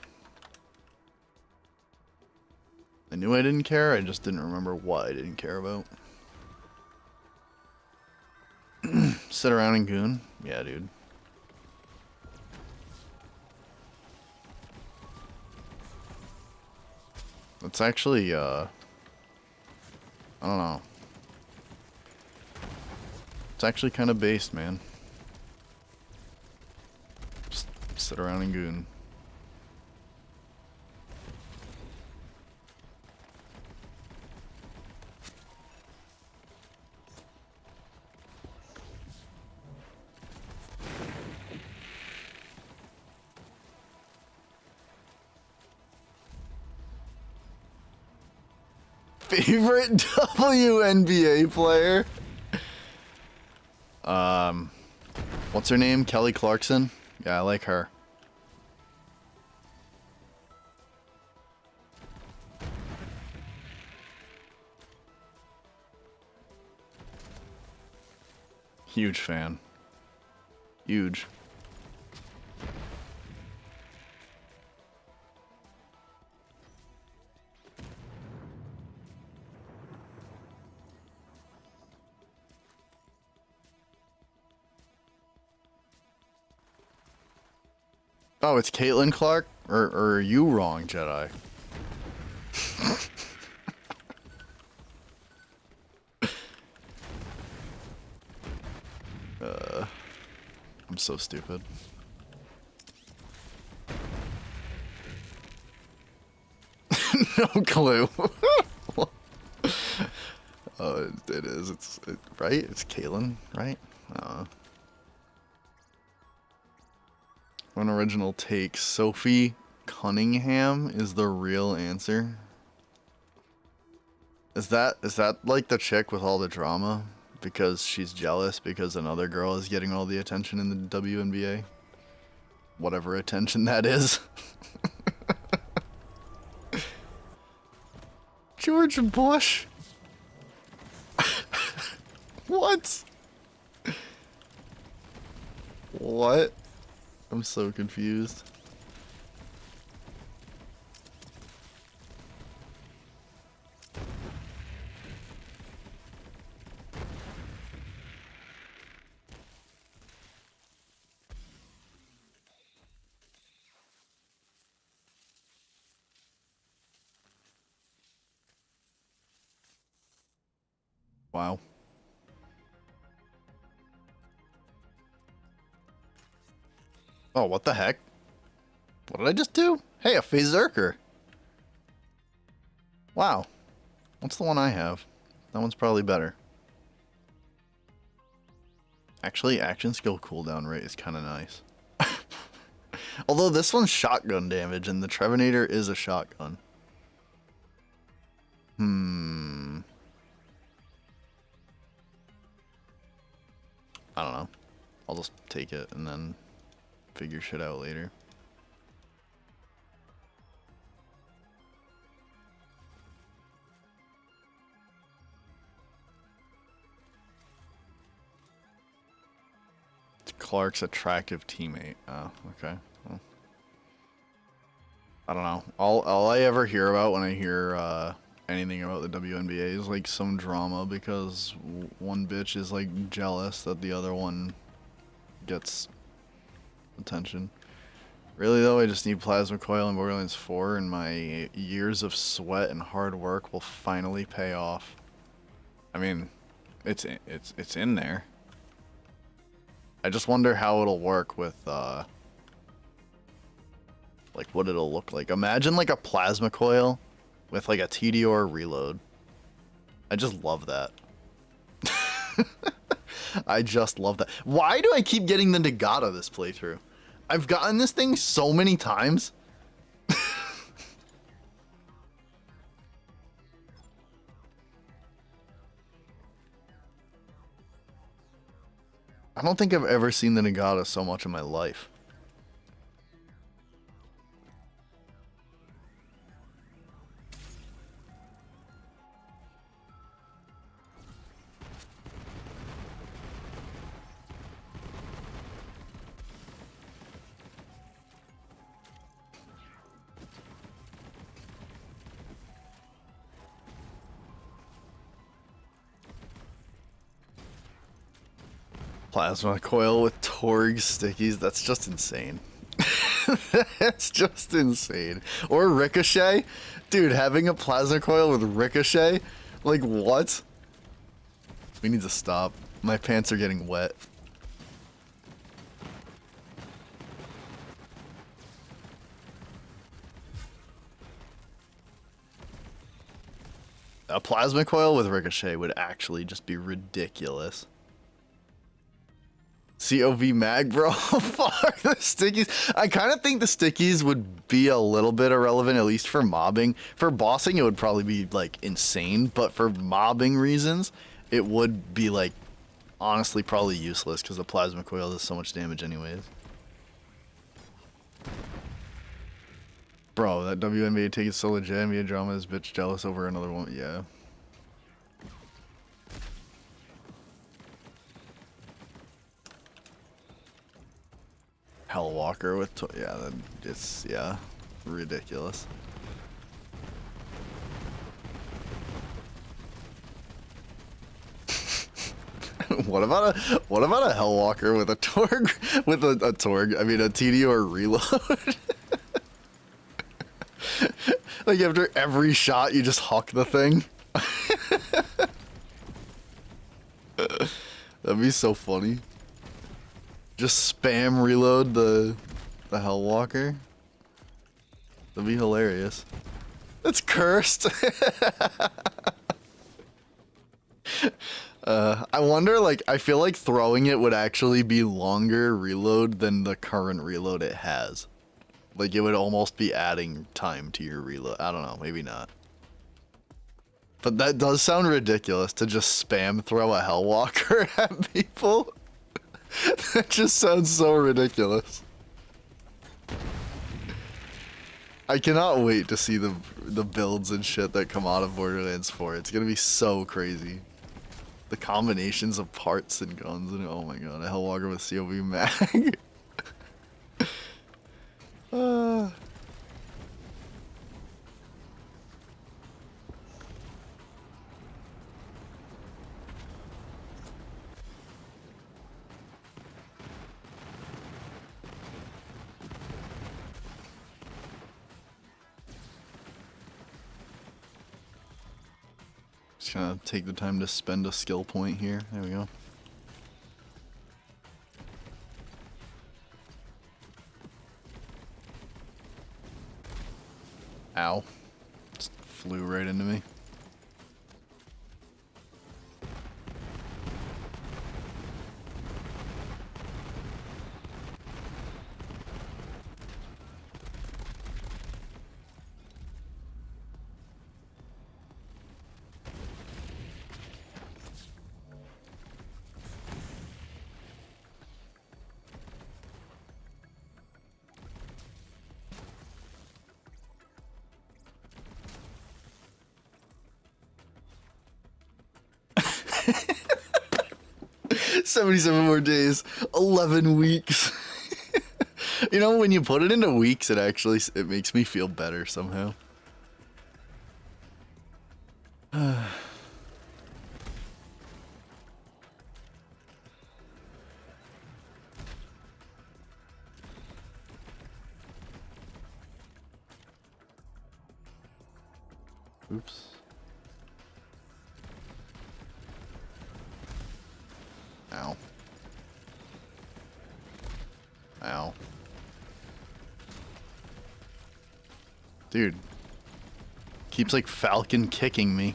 Speaker 1: I knew I didn't care, I just didn't remember what I didn't care about. Sit around and goon? Yeah, dude. It's actually, I don't know. It's actually kind of based, man. Just sit around and goon. Favorite WNBA player? What's her name? Kelly Clarkson? Yeah, I like her. Huge fan. Huge. Oh, it's Caitlin Clark? Or are you wrong, Jedi? I'm so stupid. No clue. It is. It's right. It's Caitlin, right? One original take. Sophie Cunningham is the real answer. Is that like the chick with all the drama because she's jealous because another girl is getting all the attention in the WNBA? Whatever attention that is. George Bush. What? What? I'm so confused. Wow. Oh, what the heck? What did I just do? Hey, a Fazerker. Wow. What's the one I have? That one's probably better. Actually, action skill cooldown rate is kind of nice. Although this one's shotgun damage, and the Trevinator is a shotgun. I don't know. I'll just take it and then figure shit out later. Clark's attractive teammate. Oh, okay. Well, I don't know. All I ever hear about when I hear anything about the WNBA is like some drama because one bitch is like jealous that the other one gets attention. Really though, I just need Plasma Coil in Borderlands 4 and my years of sweat and hard work will finally pay off. I mean, it's in there. I just wonder how it'll work with like what it'll look like. Imagine like a Plasma Coil with like a TDR reload. I just love that. I just love that. Why do I keep getting the Nagata this playthrough? I've gotten this thing so many times. I don't think I've ever seen the Nagata so much in my life. Plasma Coil with Torg stickies, that's just insane. That's just insane. Or Ricochet? Dude, having a Plasma Coil with Ricochet? Like, what? We need to stop. My pants are getting wet. A Plasma Coil with Ricochet would actually just be ridiculous. COV mag, bro. Fuck the stickies. I kind of think the stickies would be a little bit irrelevant, at least for mobbing. For bossing, it would probably be, like, insane. But for mobbing reasons, it would be, like, honestly probably useless because the Plasma Coil does so much damage anyways. Bro, that WNBA take is so legit. NBA drama is bitch jealous over another one. Yeah. Hellwalker with yeah, it's yeah, ridiculous. What about a Hellwalker with a Torg with a Torg? I mean a TDR reload. Like after every shot, you just huck the thing. That'd be so funny. Just spam reload the Hellwalker. That'd be hilarious. It's cursed. I wonder, like, I feel like throwing it would actually be longer reload than the current reload it has. Like, it would almost be adding time to your reload. I don't know, maybe not. But that does sound ridiculous to just spam throw a Hellwalker at people. That just sounds so ridiculous. I cannot wait to see the builds and shit that come out of Borderlands 4. It's gonna be so crazy. The combinations of parts and guns and oh my god, a Hellwalker with COV mag. 'Just gonna take the time to spend a skill point here. There we go. Ow. Just flew right into me. "77 more days, 11 weeks." You know, when you put it into weeks, it makes me feel better somehow. Oops. Ow. Ow. Dude. Keeps like falcon kicking me.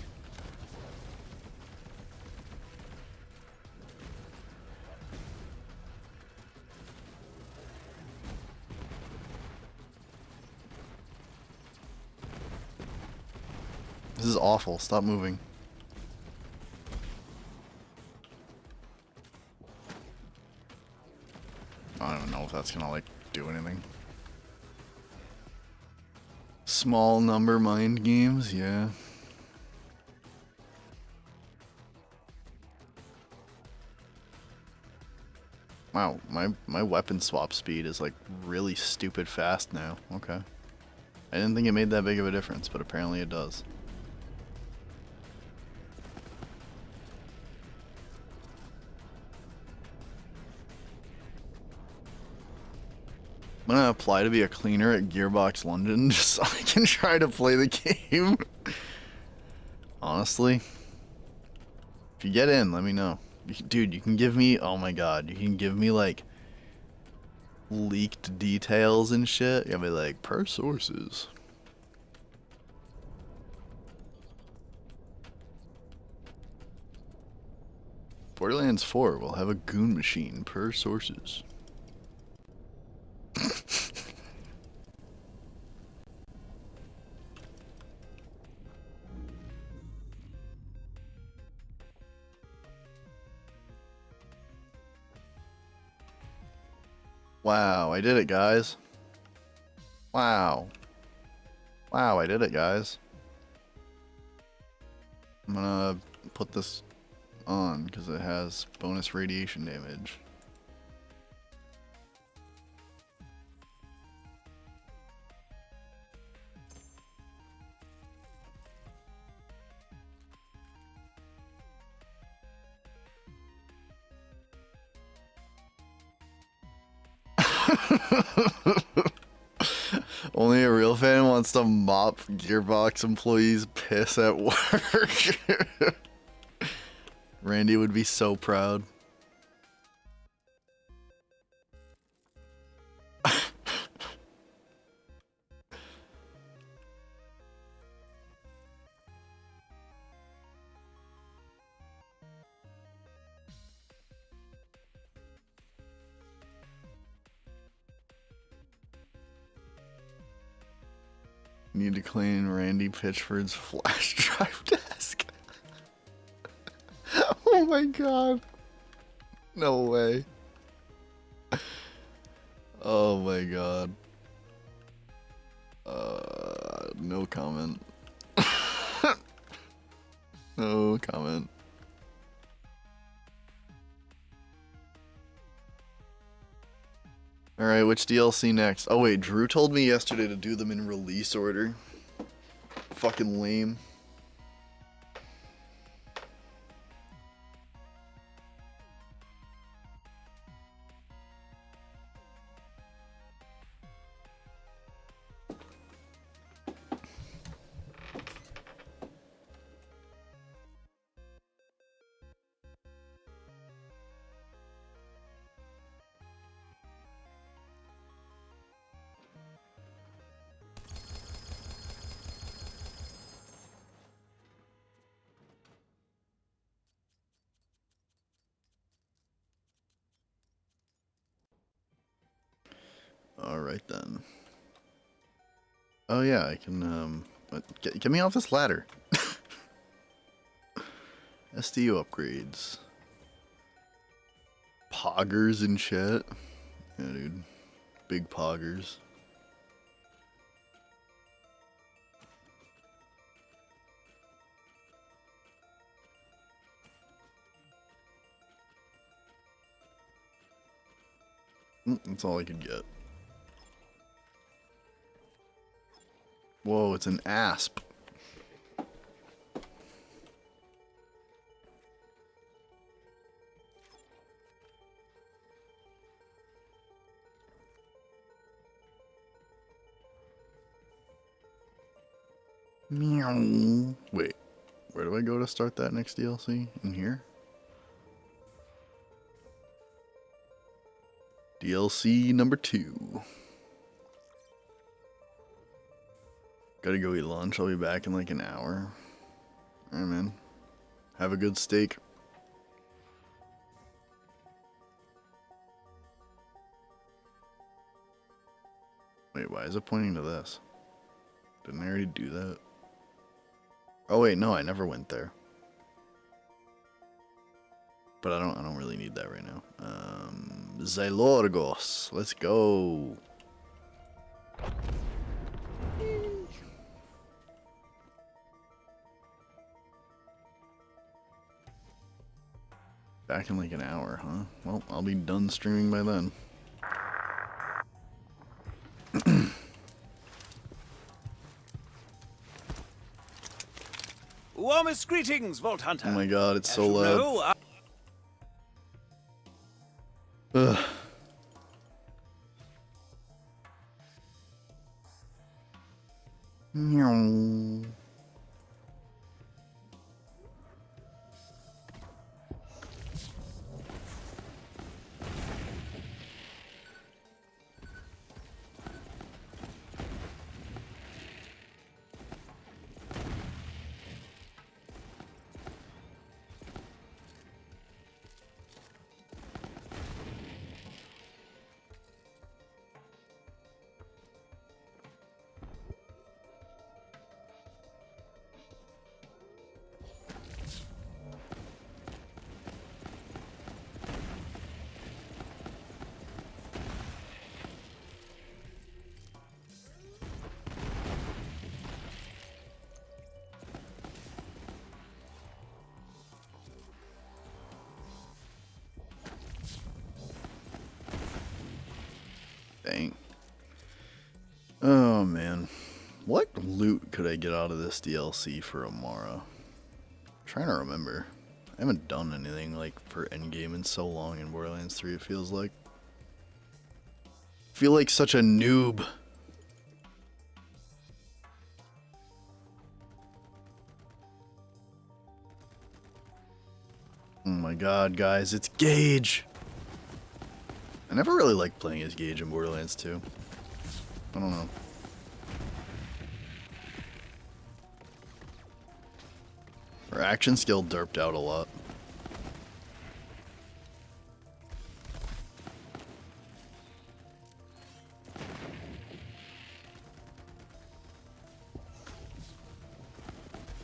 Speaker 1: This is awful. Stop moving. I don't know if that's gonna, like, do anything. Small number mind games, yeah. Wow, my weapon swap speed is, like, really stupid fast now. Okay. I didn't think it made that big of a difference, but apparently it does. I'm gonna apply to be a cleaner at Gearbox London just so I can try to play the game. Honestly. If you get in, let me know. Dude, you can give me, oh my god, you can give me like leaked details and shit. You'll be like, per sources. Borderlands 4 will have a goon machine per sources. Wow, I did it, guys. Wow. Wow, I did it, guys. I'm gonna put this on because it has bonus radiation damage. Only a real fan wants to mop Gearbox employees' piss at work. Randy would be so proud. Need to clean Randy Pitchford's flash drive disk. Oh my god. No way. Oh my god. No comment. No comment. Alright, which DLC next? Oh wait, Drew told me yesterday to do them in release order. Fucking lame. Alright then. Oh yeah, I can, get me off this ladder. SDU upgrades. Poggers and shit. Yeah, dude. Big poggers. That's all I could get. Whoa, it's an asp. Meow. Wait, where do I go to start that next DLC? In here? DLC number 2. Gotta go eat lunch. I'll be back in like an hour. Alright, man. Have a good steak. Wait, why is it pointing to this? Didn't I already do that? Oh wait, no, I never went there. But I don't really need that right now. Zylorgos. Let's go. Back in like an hour, huh? Well, I'll be done streaming by then.
Speaker 2: Warmest greetings, Vault Hunter.
Speaker 1: Oh my god, it's so loud. Ugh. Meow. Dang. Oh man. What loot could I get out of this DLC for Amara? I'm trying to remember. I haven't done anything like for endgame in so long in Borderlands 3, it feels like. I feel like such a noob. Oh my god, guys, it's Gage! I never really liked playing as Gage in Borderlands 2. I don't know. Her action skill derped out a lot.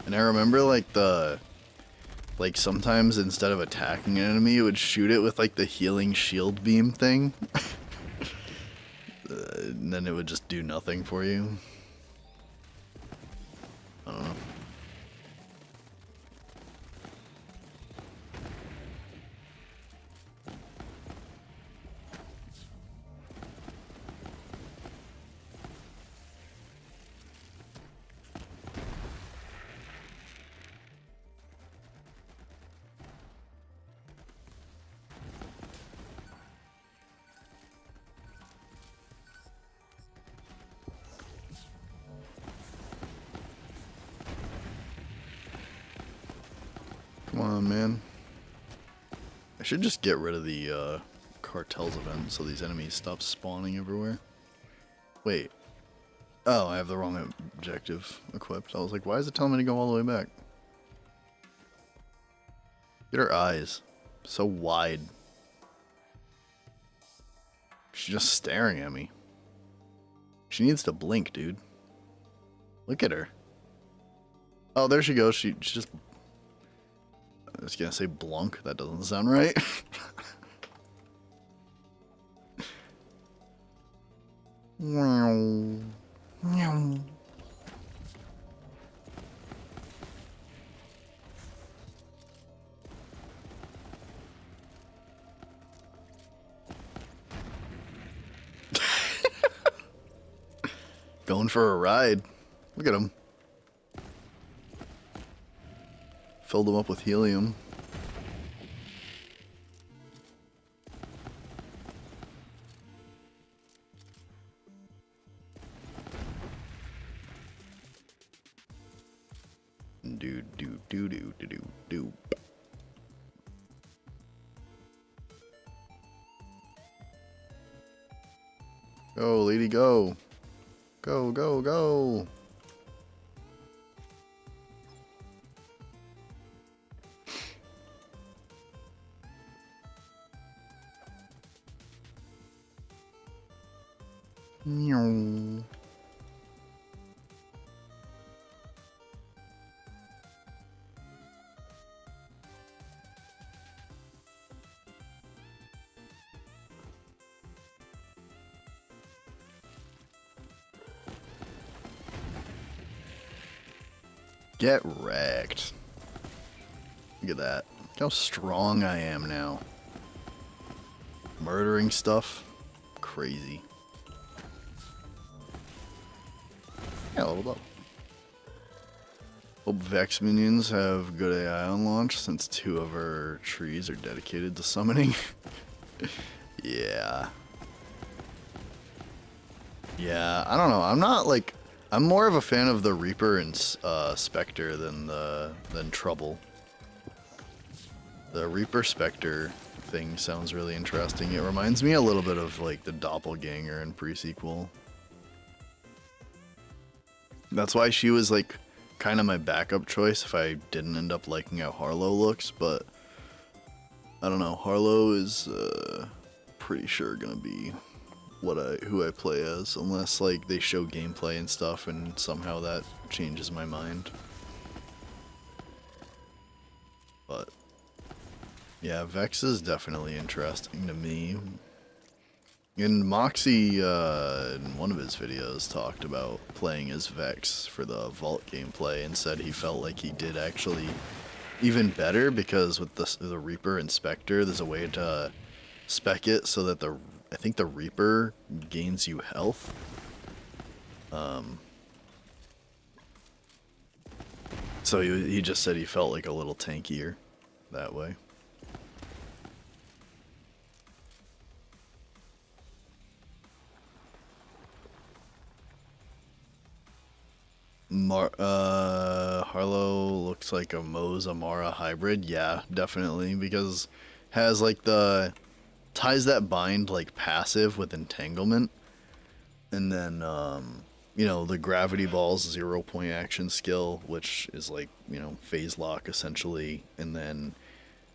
Speaker 1: And I remember like sometimes instead of attacking an enemy, it would shoot it with like the healing shield beam thing. And then it would just do nothing for you. I don't know. Come on, man. I should just get rid of the cartels event so these enemies stop spawning everywhere. Wait. Oh, I have the wrong objective equipped. I was like, why is it telling me to go all the way back? Get her eyes. So wide. She's just staring at me. She needs to blink, dude. Look at her. Oh, there she goes. She just... I was gonna say blunk. That doesn't sound right. Going for a ride. Look at him. Filled him up with helium. Do do do do do do do. Go, lady, go. Go, go, go. Meow. Get wrecked. Look at that. Look how strong I am now. Murdering stuff. Crazy. Yeah, leveled up. Hope Vex minions have good AI on launch since 2 of our trees are dedicated to summoning. Yeah. Yeah, I don't know. I'm not like... I'm more of a fan of the Reaper and Spectre than Trouble. The Reaper Spectre thing sounds really interesting. It reminds me a little bit of like the Doppelganger in pre-sequel. That's why she was like kind of my backup choice if I didn't end up liking how Harlow looks, but I don't know. Harlow is pretty sure gonna be who I play as, unless like they show gameplay and stuff and somehow that changes my mind. But yeah, Vex is definitely interesting to me. And Moxie in one of his videos talked about playing as Vex for the Vault gameplay and said he felt like he did actually even better because with the Reaper and Spectre there's a way to spec it so that I think the Reaper gains you health. So he just said he felt like a little tankier that way. Harlow looks like a Moze Amara hybrid. Yeah, definitely, because has like the ties that bind like passive with entanglement, and then you know, the gravity ball's 0-point action skill, which is like, you know, phase lock essentially, and then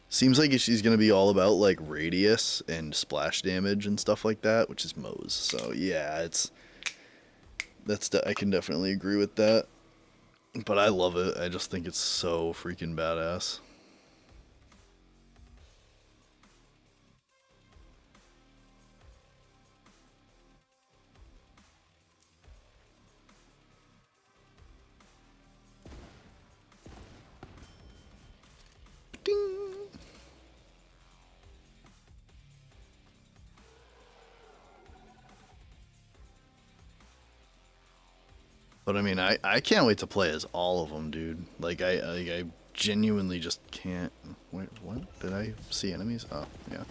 Speaker 1: seems like she's gonna be all about like radius and splash damage and stuff like that, which is Moze. So yeah, I can definitely agree with that. But I love it. I just think it's so freaking badass. Ding. But I mean, I can't wait to play as all of them, dude. Like I genuinely just can't. Wait, what? Did I see enemies? Oh, yeah.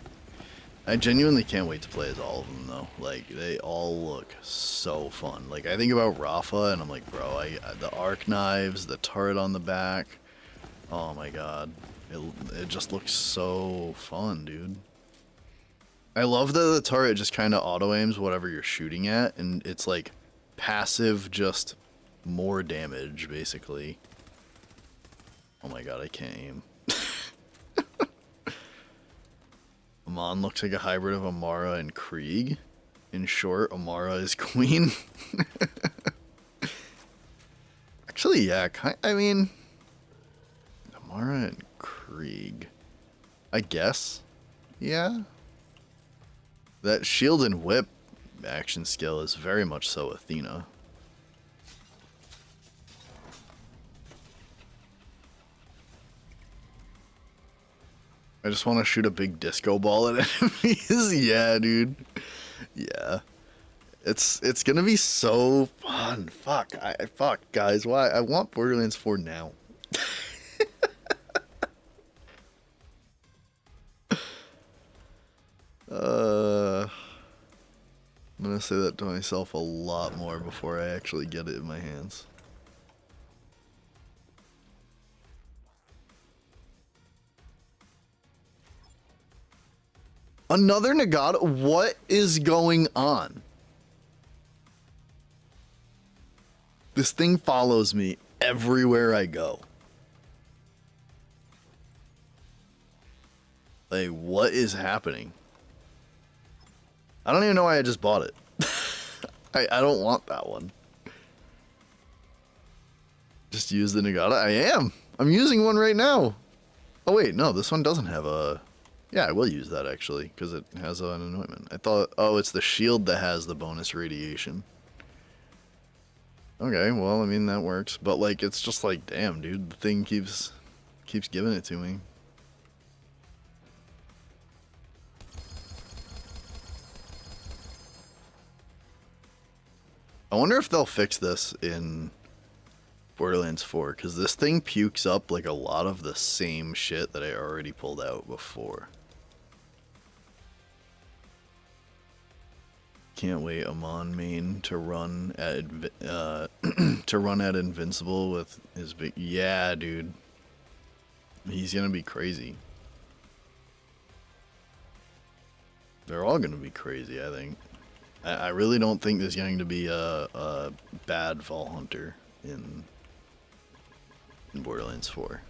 Speaker 1: I genuinely can't wait to play as all of them though. Like they all look so fun. Like I think about Rafa and I'm like, bro, the arc knives, the turret on the back. Oh my god, it just looks so fun, dude. I love that the turret just kind of auto aims whatever you're shooting at, and it's like passive, just more damage basically. Oh my god, I can't aim. Amon looks like a hybrid of Amara and Krieg. In short, Amara is queen. Actually, yeah, I mean, Amara and Krieg. I guess. Yeah. That shield and whip action skill is very much so Athena. I just want to shoot a big disco ball at enemies. Yeah, dude. Yeah. It's gonna be so fun. Fuck, fuck, guys. Why? I want Borderlands 4 now. I'm gonna say that to myself a lot more before I actually get it in my hands. Another Nagata? What is going on? This thing follows me everywhere I go. Like, what is happening? I don't even know why I just bought it. I don't want that one. Just use the Nagata? I am! I'm using one right now! Oh wait, no, this one doesn't have a... Yeah, I will use that actually, because it has an anointment. I thought, oh, it's the shield that has the bonus radiation. Okay, well, I mean, that works. But, like, it's just like, damn, dude, the thing keeps giving it to me. I wonder if they'll fix this in Borderlands 4, because this thing pukes up, like, a lot of the same shit that I already pulled out before. Can't wait, Amon main to run at to run at Invincible with his big... Yeah, dude. He's gonna be crazy. They're all gonna be crazy, I think. I really don't think there's going to be a bad Vault Hunter in Borderlands 4.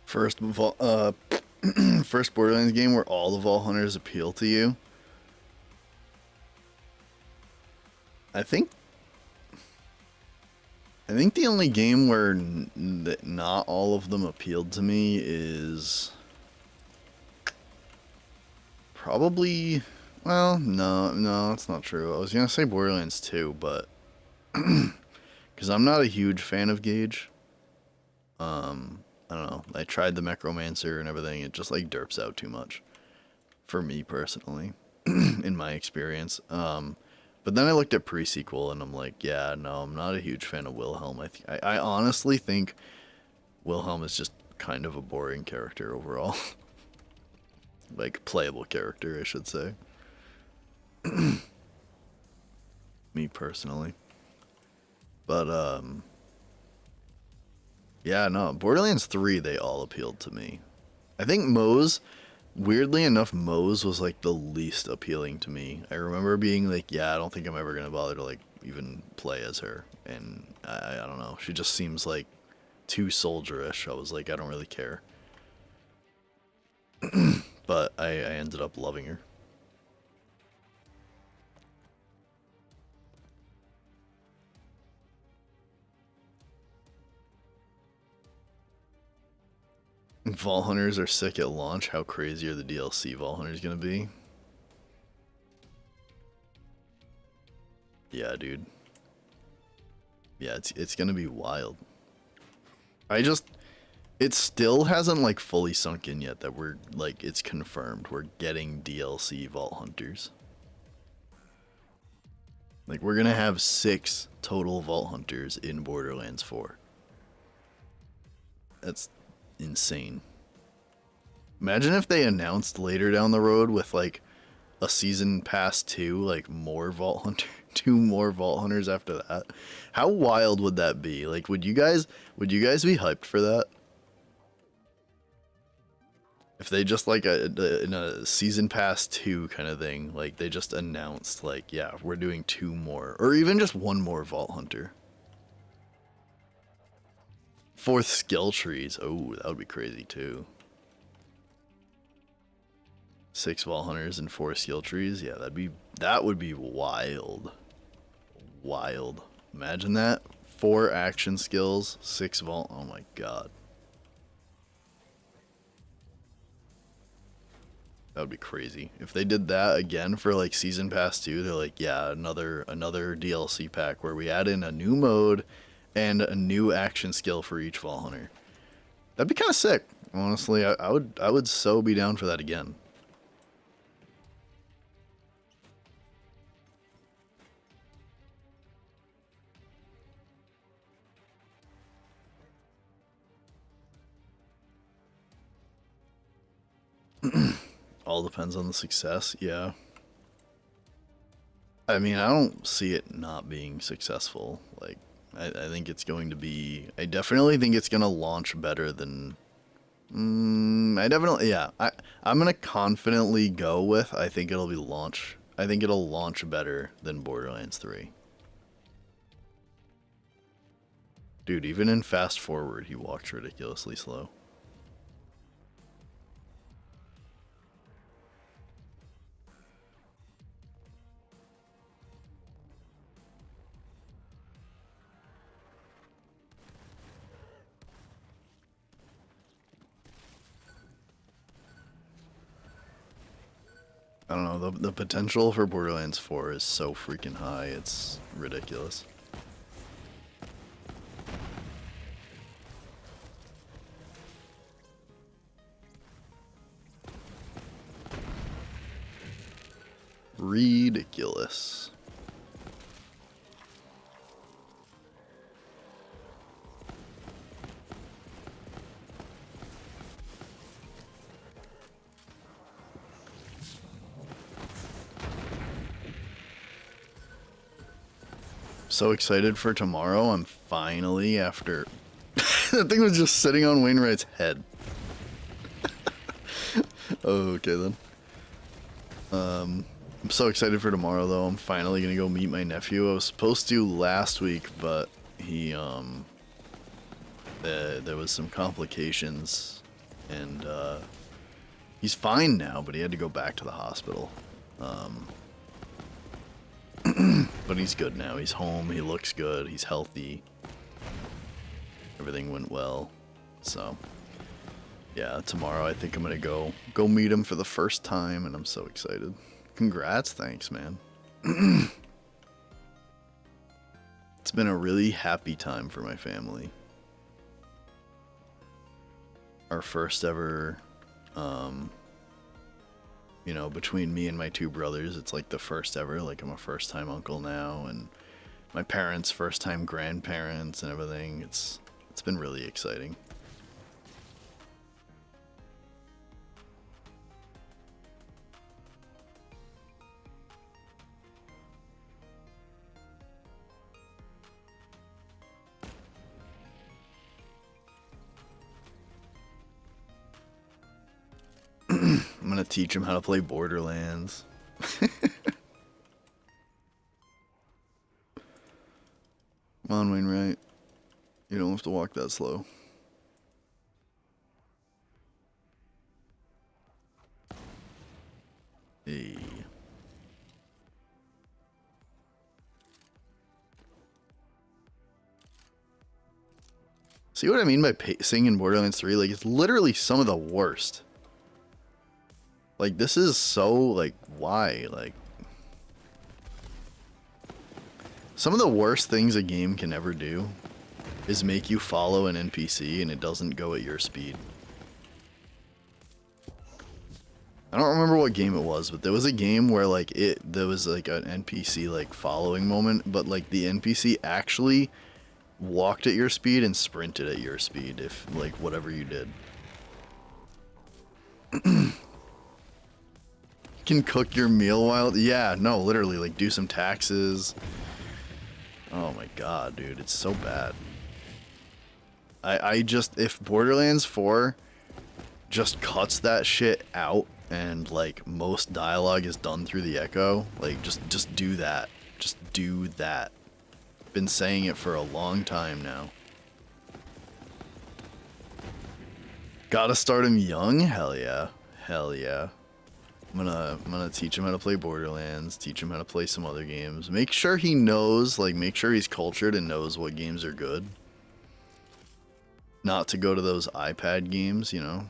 Speaker 1: First first Borderlands game where all the Vault Hunters appeal to you. I think the only game where not all of them appealed to me is probably... Well, no, that's not true. I was gonna say Borderlands 2, but because I'm not a huge fan of Gage. I don't know. I tried the Necromancer and everything. It just like derps out too much for me personally, in my experience. But then I looked at pre-sequel and I'm like, yeah, no, I'm not a huge fan of Wilhelm. I honestly think Wilhelm is just kind of a boring character overall. Like, playable character, I should say. Me personally. But yeah, no, Borderlands 3, they all appealed to me. I think Moe's, weirdly enough, Moe's was like the least appealing to me. I remember being like, yeah, I don't think I'm ever gonna bother to like even play as her, and I don't know, she just seems like too soldierish. I was like, I don't really care. But I ended up loving her. Vault Hunters are sick at launch. How crazy are the DLC Vault Hunters gonna be? Yeah, dude. Yeah, it's gonna be wild. It still hasn't like fully sunk in yet that we're like, it's confirmed we're getting DLC Vault Hunters. Like, we're gonna have 6 total Vault Hunters in Borderlands 4. That's insane. Imagine if they announced later down the road with like a season pass 2, like more Vault Hunter, 2 more Vault Hunters after that. How wild would that be? Like, would you guys be hyped for that? If they just like in a season pass 2 kind of thing, like they just announced like, yeah, we're doing 2 more, or even just 1 more Vault Hunter. 4th skill trees. Oh, that would be crazy too. 6 Vault Hunters and 4 skill trees. Yeah, that would be wild. Wild. Imagine that. 4 action skills, 6 Vault. Oh my god. That would be crazy. If they did that again for like season pass 2, they're like, yeah, another DLC pack where we add in a new mode and a new action skill for each Vault Hunter. That'd be kind of sick. Honestly, I would so be down for that again. All depends on the success, yeah. I mean, I don't see it not being successful. Like, I think it's going to be... I definitely think it's going to launch better than... yeah. I'm going to confidently go with, I think it'll launch better than Borderlands 3. Dude, even in Fast Forward, he walked ridiculously slow. I don't know, the potential for Borderlands 4 is so freaking high, it's ridiculous. Ridiculous. So excited for tomorrow. I'm finally, after that thing was just sitting on Wainwright's head. Okay then. I'm so excited for tomorrow though. I'm finally gonna go meet my nephew. I was supposed to last week, but he there was some complications, and he's fine now, but he had to go back to the hospital. But he's good now. He's home. He looks good. He's healthy. Everything went well. So, yeah, tomorrow I think I'm gonna go meet him for the first time, and I'm so excited. Congrats, thanks, man. It's been a really happy time for my family. Our first ever, you know, between me and my 2 brothers, it's like the first ever. Like, I'm a first-time uncle now, and my parents' first-time grandparents and everything. It's been really exciting. I'm gonna teach him how to play Borderlands. Come on, Wainwright. You don't have to walk that slow. Hey. See what I mean by pacing in Borderlands 3? Like, it's literally some of the worst. Like, this is so, like, why? Like, some of the worst things a game can ever do is make you follow an NPC and it doesn't go at your speed. I don't remember what game it was, but there was a game where, like, there was, like, an NPC, like, following moment, but, like, the NPC actually walked at your speed and sprinted at your speed if, like, whatever you did. Can cook your meal while... Yeah, no, literally, like, do some taxes. Oh my god, dude, it's so bad. I just... If Borderlands 4 just cuts that shit out and, like, most dialogue is done through the echo, like, just do that. Just do that. Been saying it for a long time now. Gotta start him young? Hell yeah. Hell yeah. I'm gonna teach him how to play Borderlands, teach him how to play some other games. Make sure he knows, like, make sure he's cultured and knows what games are good. Not to go to those iPad games, you know?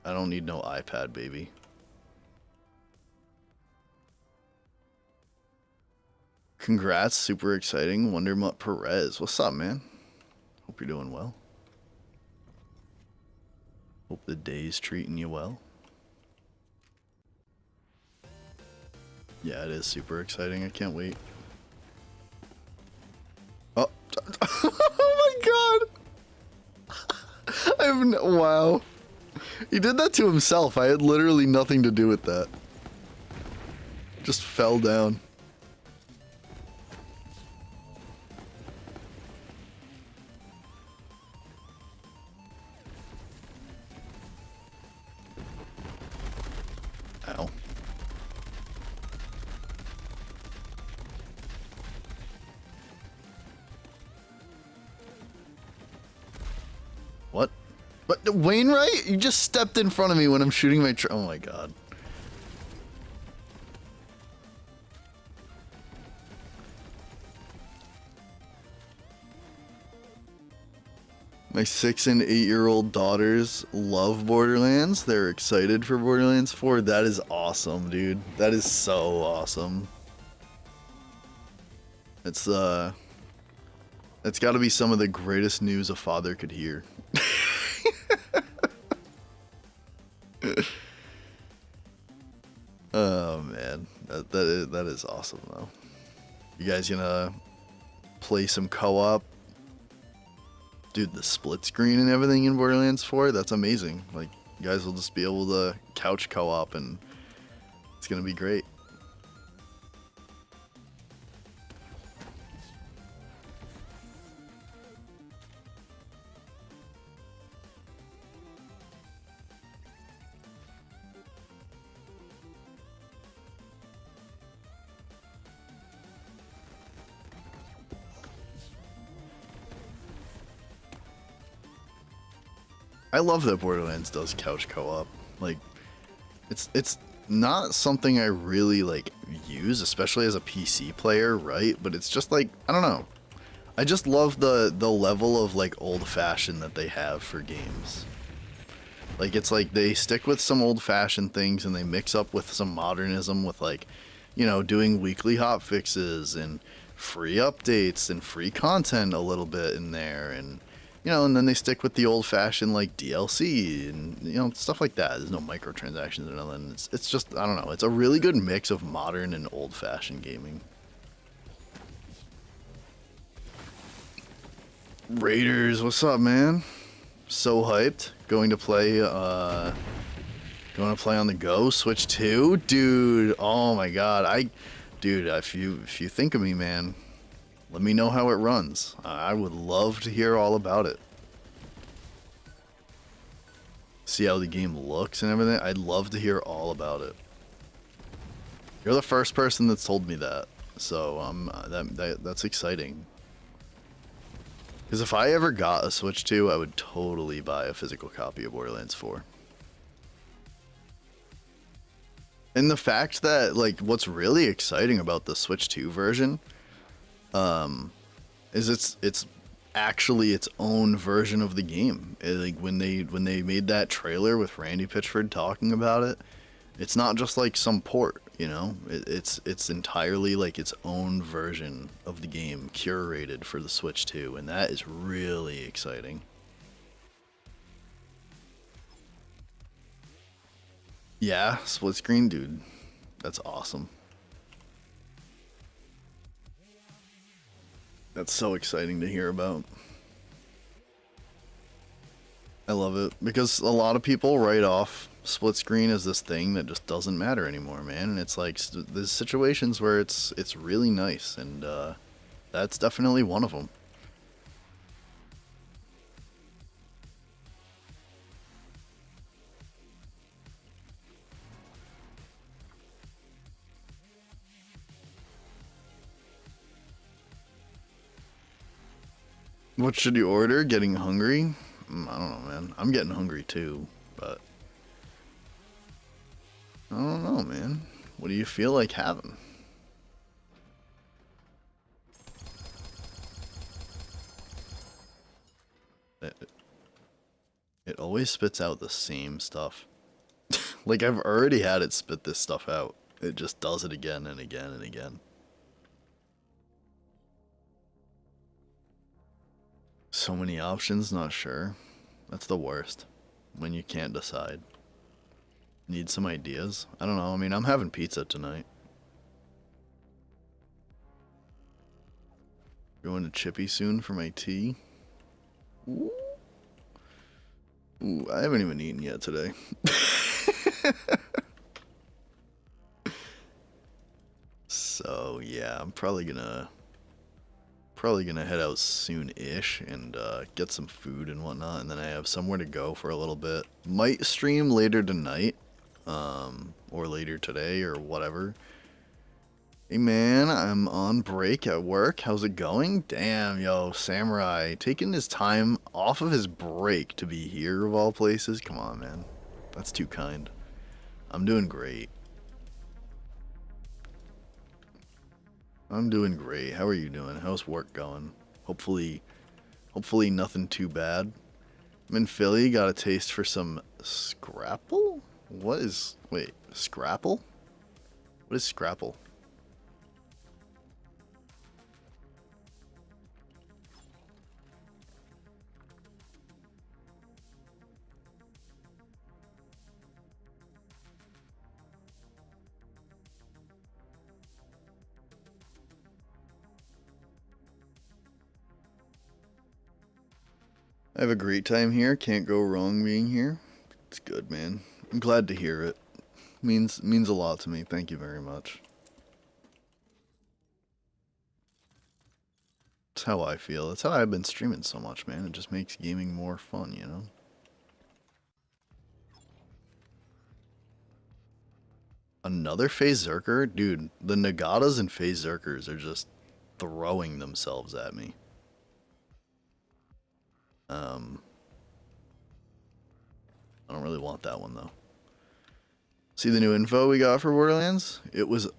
Speaker 1: I don't need no iPad, baby. Congrats, super exciting. Wondermutt Perez. What's up, man? Hope you're doing well. Hope the day's treating you well. Yeah, it is super exciting. I can't wait. Oh, oh my god! Wow. He did that to himself. I had literally nothing to do with that. Just fell down. Ow. What? But Wainwright, you just stepped in front of me when I'm shooting my oh my god. My 6 and 8-year-old daughters love Borderlands. They're excited for Borderlands 4. That is awesome, dude. That is so awesome. It's that's got to be some of the greatest news a father could hear. Oh man, that is awesome though. You guys gonna play some co-op? Dude, the split screen and everything in Borderlands 4, that's amazing. Like, you guys will just be able to couch co-op and it's gonna be great. I love that Borderlands does couch co-op. Like, it's not something I really, like, use, especially as a PC player, right? But it's just, like, I don't know. I just love the level of, like, old-fashioned that they have for games. Like, it's like they stick with some old-fashioned things and they mix up with some modernism with, like, you know, doing weekly hotfixes and free updates and free content a little bit in there, and you know, and then they stick with the old-fashioned, like, DLC and, you know, stuff like that. There's no microtransactions or nothing. It's just, I don't know. It's a really good mix of modern and old-fashioned gaming. Raiders, what's up, man? So hyped. Going to play on the go, Switch 2? Dude, oh my god. Dude, if you think of me, man, let me know how it runs. I would love to hear all about it. see how the game looks and everything. I'd love to hear all about it. You're the first person that's told me that, so that's exciting. Because if I ever got a Switch 2, I would totally buy a physical copy of Borderlands 4. And the fact that, like, what's really exciting about the Switch 2 version, is it's actually its own version of the game. Like when they made that trailer with Randy Pitchford talking about it, it's not just like some port, you know. It's entirely like its own version of the game, curated for the Switch 2, and that is really exciting. Yeah, split screen, dude. That's awesome. That's so exciting to hear about. I love it because a lot of people write off split screen as this thing that just doesn't matter anymore, man. And it's like there's situations where it's really nice, and that's definitely one of them. What should you order? Getting hungry? I don't know, man. I'm getting hungry too, but I don't know, man. What do you feel like having? It always spits out the same stuff. Like, I've already had it spit this stuff out. It just does it again and again and again. So many options, not sure. That's the worst. When you can't decide. Need some ideas? I don't know. I mean, I'm having pizza tonight. Going to Chippy soon for my tea. Ooh. Ooh, I haven't even eaten yet today. So, yeah, I'm probably gonna head out soon-ish and get some food and whatnot, and then I have somewhere to go for a little bit. Might stream later tonight, or later today, or whatever. Hey man, I'm on break at work. How's it going? Damn, yo, Samurai, taking his time off of his break to be here of all places? Come on, man. That's too kind. I'm doing great. I'm doing great. How are you doing? How's work going? Hopefully nothing too bad. I'm in Philly, got a taste for some Scrapple? Wait, Scrapple? What is Scrapple? I have a great time here. Can't go wrong being here. It's good, man. I'm glad to hear it. Means a lot to me. Thank you very much. That's how I feel. That's how I've been streaming so much, man. It just makes gaming more fun, you know? Another Phase Zerker? Dude, the Nagatas and Phase Zerkers are just throwing themselves at me. I don't really want that one though. See the new info we got for Borderlands? It was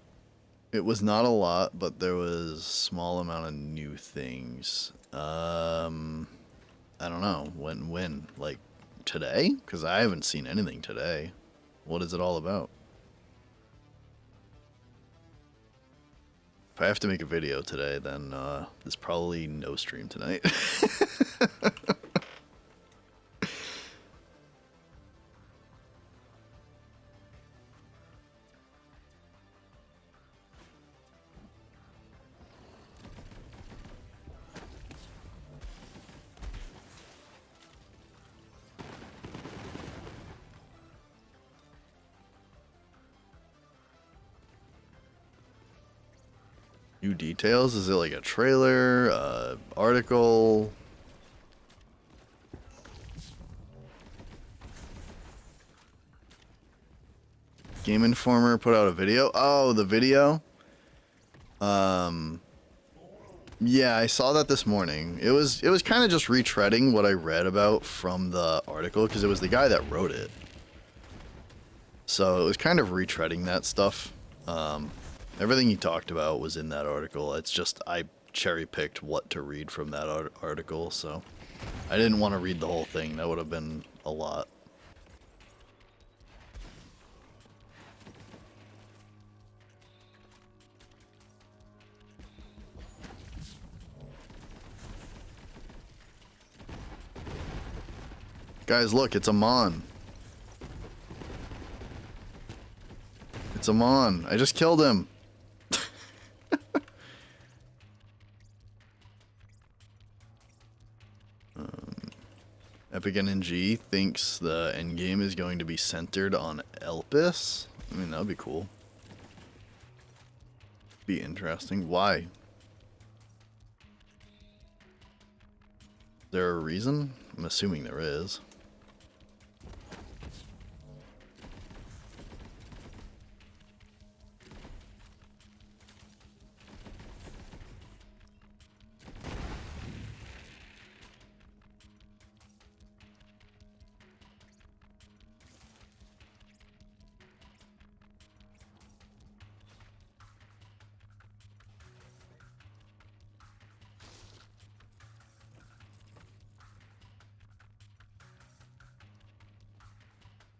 Speaker 1: not a lot, but there was a small amount of new things. I don't know. When? Like today? Because I haven't seen anything today. What is it all about? If I have to make a video today, then there's probably no stream tonight. New details? Is it like a trailer, article? Game Informer put out a video. Oh, the video? Yeah, I saw that this morning. It was kind of just retreading what I read about from the article, because it was the guy that wrote it. So it was kind of retreading that stuff. Everything he talked about was in that article. It's just I cherry-picked what to read from that article, so I didn't want to read the whole thing. That would have been a lot. Guys, look, it's a Mon. It's a Mon. I just killed him. Epic NNG thinks the endgame is going to be centered on Elpis. I mean, that would be cool. Be interesting. Why? Is there a reason? I'm assuming there is.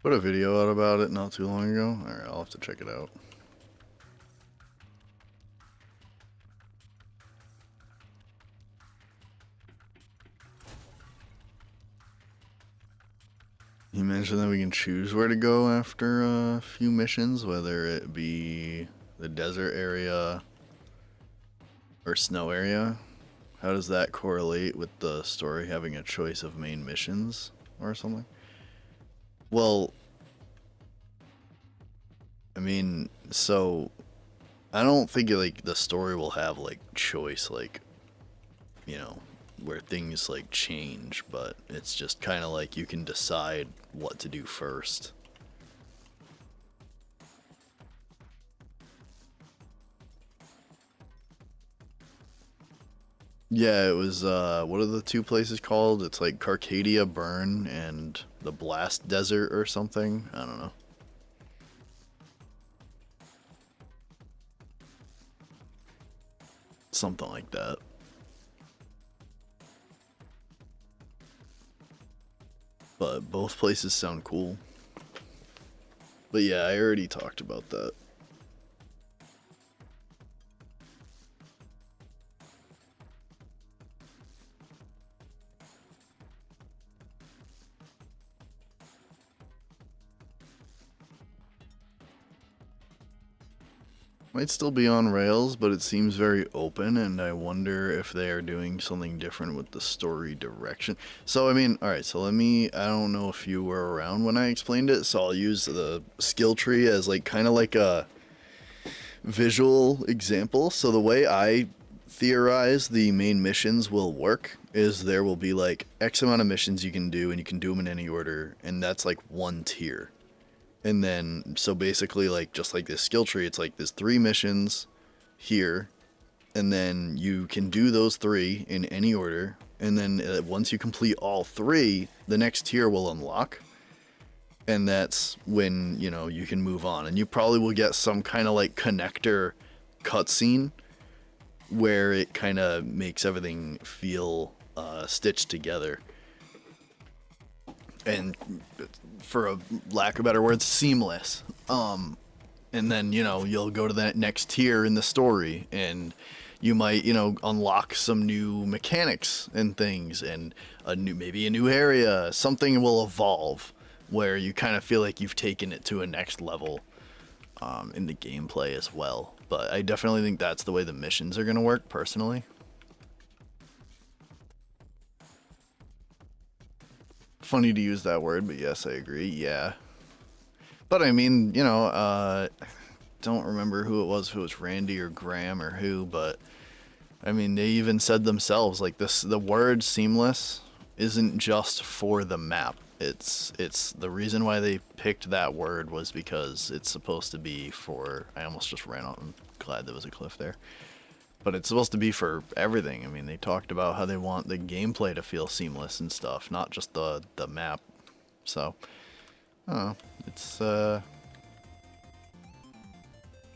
Speaker 1: Put a video out about it not too long ago. Alright, I'll have to check it out. He mentioned that we can choose where to go after a few missions, whether it be the desert area or snow area. How does that correlate with the story having a choice of main missions or something? Well, I mean, so I don't think like the story will have like choice, like, you know, where things like change, but it's just kind of like you can decide what to do first. Yeah, it was, what are the two places called? It's like Carcadia Burn and the Blast Desert or something. I don't know. Something like that. But both places sound cool. But yeah, I already talked about that. Might still be on Rails, but it seems very open, and I wonder if they are doing something different with the story direction. So, I mean, alright, so I don't know if you were around when I explained it, so I'll use the skill tree as like kind of like a visual example. So the way I theorize the main missions will work is there will be like X amount of missions you can do, and you can do them in any order, and that's like one tier. And then, so basically, like, just like this skill tree, it's like there's 3 missions here, and then you can do those 3 in any order, and then once you complete all 3, the next tier will unlock, and that's when, you know, you can move on. And you probably will get some kind of, like, connector cutscene where it kind of makes everything feel stitched together. And for a lack of better words, seamless. And then, you know, you'll go to that next tier in the story, and you might, you know, unlock some new mechanics and things, and maybe a new area. Something will evolve where you kind of feel like you've taken it to a next level in the gameplay as well. But I definitely think that's the way the missions are going to work, personally. Funny to use that word, but yes, I agree. Yeah. But I mean, you know, don't remember who it was, if it was Randy or Graham or who, but I mean, they even said themselves, like, the word seamless isn't just for the map. It's the reason why they picked that word was because it's supposed to be for, I almost just ran out, I'm glad there was a cliff there. But it's supposed to be for everything. I mean, they talked about how they want the gameplay to feel seamless and stuff, not just the map. So, I don't know. It's, I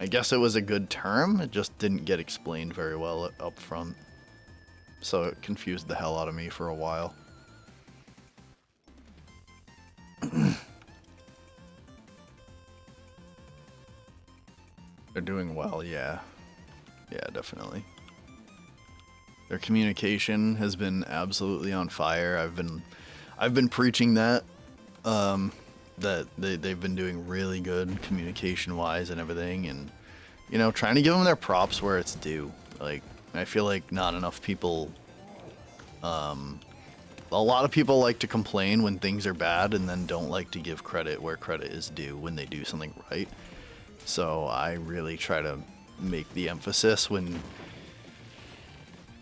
Speaker 1: guess it was a good term, it just didn't get explained very well up front. So it confused the hell out of me for a while. They're doing well, yeah. Yeah, definitely. Their communication has been absolutely on fire. I've been preaching that that they've been doing really good communication-wise and everything, and you know, trying to give them their props where it's due. Like, I feel like not enough people a lot of people like to complain when things are bad and then don't like to give credit where credit is due when they do something right. So I really try to make the emphasis when,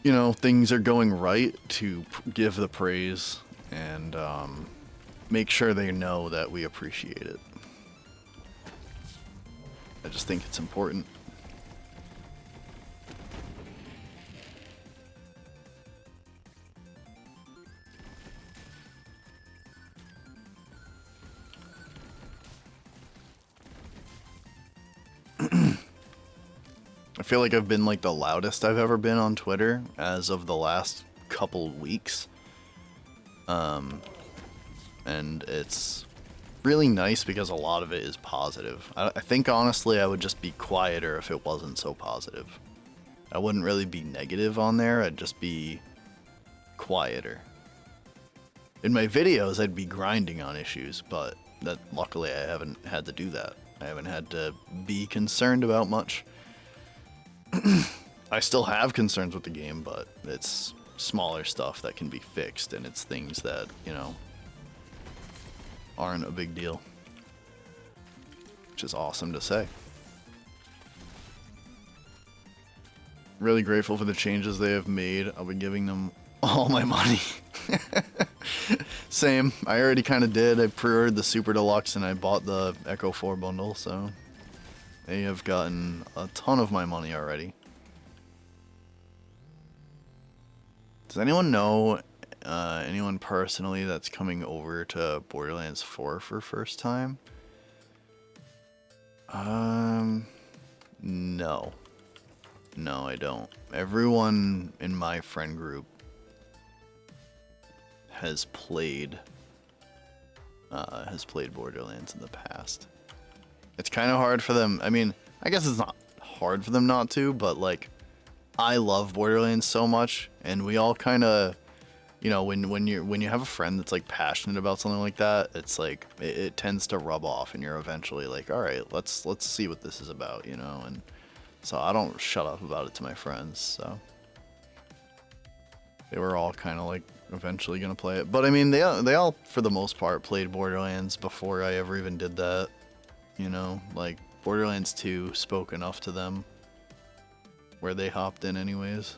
Speaker 1: you know, things are going right to give the praise and make sure they know that we appreciate it. I just think it's important. I feel like I've been like the loudest I've ever been on Twitter as of the last couple weeks. And it's really nice because a lot of it is positive. I think honestly I would just be quieter if it wasn't so positive. I wouldn't really be negative on there, I'd just be quieter. In my videos I'd be grinding on issues, but that luckily I haven't had to do that. I haven't had to be concerned about much. I still have concerns with the game, but it's smaller stuff that can be fixed, and it's things that, you know, aren't a big deal. Which is awesome to say. Really grateful for the changes they have made. I'll be giving them all my money. Same. I already kind of did. I pre-ordered the Super Deluxe and I bought the Echo 4 bundle, so they have gotten a ton of my money already. Does anyone know anyone personally that's coming over to Borderlands 4 for first time? No. No, I don't. Everyone in my friend group has played Borderlands in the past. It's kind of hard for them. I mean, I guess it's not hard for them not to, but like, I love Borderlands so much, and we all kind of, you know, when you have a friend that's like passionate about something like that, it's like it tends to rub off, and you're eventually like, all right, let's see what this is about, you know. And so I don't shut up about it to my friends. So they were all kind of like eventually gonna play it, but I mean, they all for the most part played Borderlands before I ever even did that. You know, like Borderlands 2 spoke enough to them where they hopped in anyways.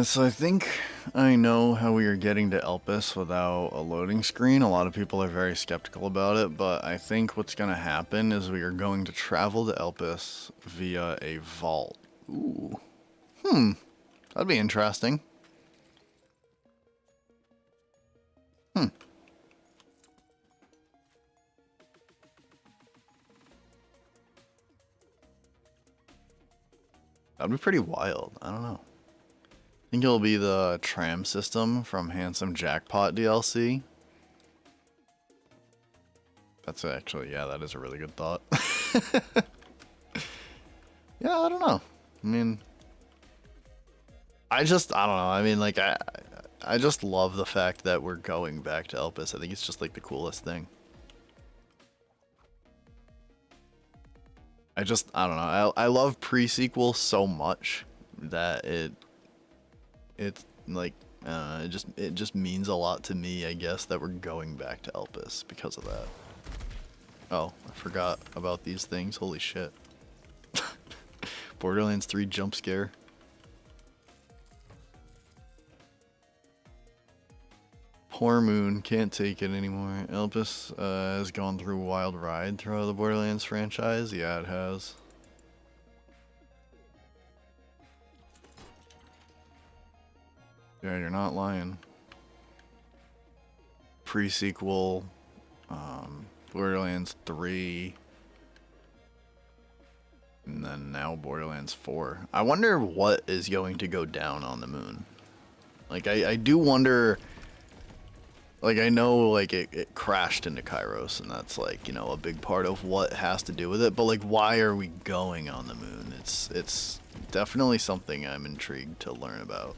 Speaker 1: So I think I know how we are getting to Elpis without a loading screen. A lot of people are very skeptical about it, but I think what's going to happen is we are going to travel to Elpis via a vault. Ooh. That'd be interesting. That'd be pretty wild. I don't know. I think it'll be the tram system from Handsome Jackpot DLC. That's actually, yeah, that is a really good thought. Yeah, I don't know. I mean, I don't know. I mean, like, I just love the fact that we're going back to Elpis. I think it's just, like, the coolest thing. I don't know. I love pre-sequel so much that it's like, it just means a lot to me, I guess, that we're going back to Elpis because of that. Oh, I forgot about these things. Holy shit. Borderlands 3 jump scare. Poor Moon, can't take it anymore. Elpis has gone through a wild ride throughout the Borderlands franchise. Yeah, it has. Yeah, you're not lying. Pre-sequel, Borderlands 3, and then now Borderlands 4. I wonder what is going to go down on the moon. Like, I do wonder. Like, I know, like, it crashed into Kairos, and that's, like, you know, a big part of what has to do with it, but, like, why are we going on the moon? It's definitely something I'm intrigued to learn about.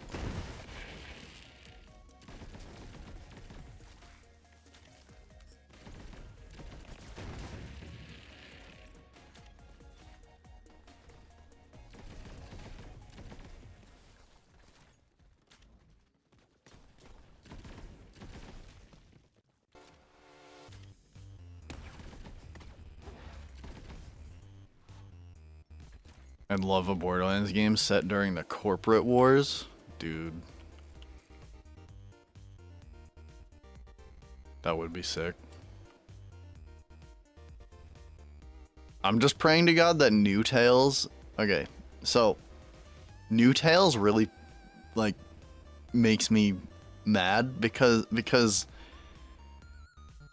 Speaker 1: I'd love a Borderlands game set during the corporate wars. Dude. That would be sick. I'm just praying to God that New Tales... Okay, so... New Tales really, like, makes me mad because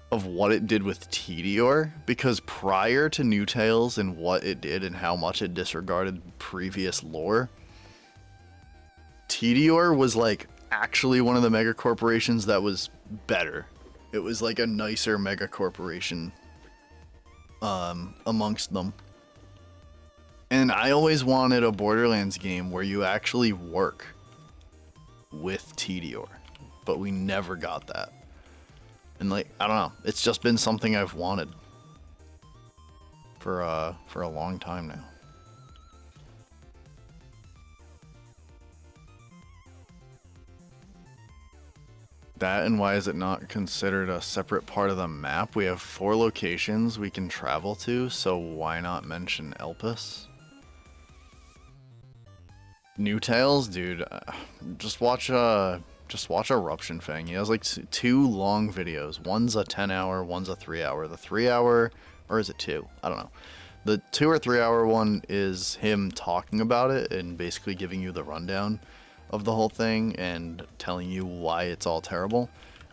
Speaker 1: of what it did with Tediore, because prior to New Tales and what it did and how much it disregarded previous lore, Tediore was like actually one of the mega corporations that was better. It was like a nicer mega corporation amongst them. And I always wanted a Borderlands game where you actually work with Tediore, but we never got that. And like, I don't know, it's just been something I've wanted for a long time now. That, and why is it not considered a separate part of the map? We have 4 locations we can travel to, so why not mention Elpis? New Tales, dude, just watch Eruption Fang. He has like 2 long videos. One's a 10-hour, one's a 3-hour. The 3-hour, or is it 2? I don't know. The 2 or 3-hour one is him talking about it and basically giving you the rundown of the whole thing and telling you why it's all terrible.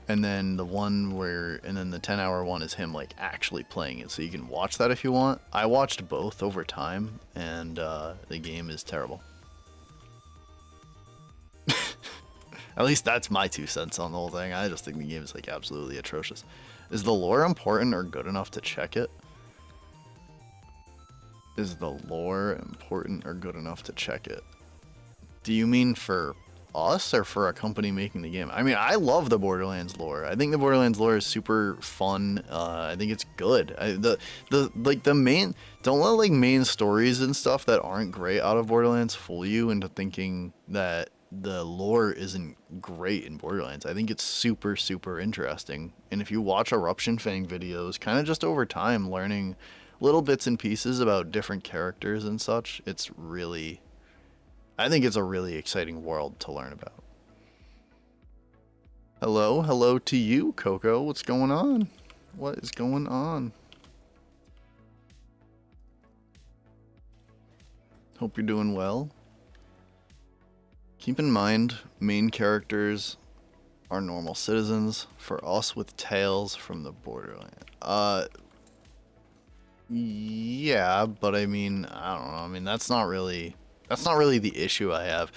Speaker 1: And then the 10-hour one is him like actually playing it, so you can watch that if you want. I watched both over time, and the game is terrible. At least that's my 2 cents on the whole thing. I just think the game is like absolutely atrocious. Is the lore important or good enough to check it? Is the lore important or good enough to check it? Do you mean for us or for a company making the game? I mean, I love the Borderlands lore. I think the Borderlands lore is super fun. I think it's good. Don't let like main stories and stuff that aren't great out of Borderlands fool you into thinking that the lore isn't great in Borderlands. I think it's super, super interesting. And if you watch Eruption Fang videos, kind of just over time, learning little bits and pieces about different characters and such, I think it's a really exciting world to learn about. Hello to you, Coco. What's going on? What is going on? Hope you're doing well. Keep in mind, main characters are normal citizens. For us with Tales from the Borderlands. Yeah, but I mean, I don't know. I mean, that's not really... That's not really the issue I have.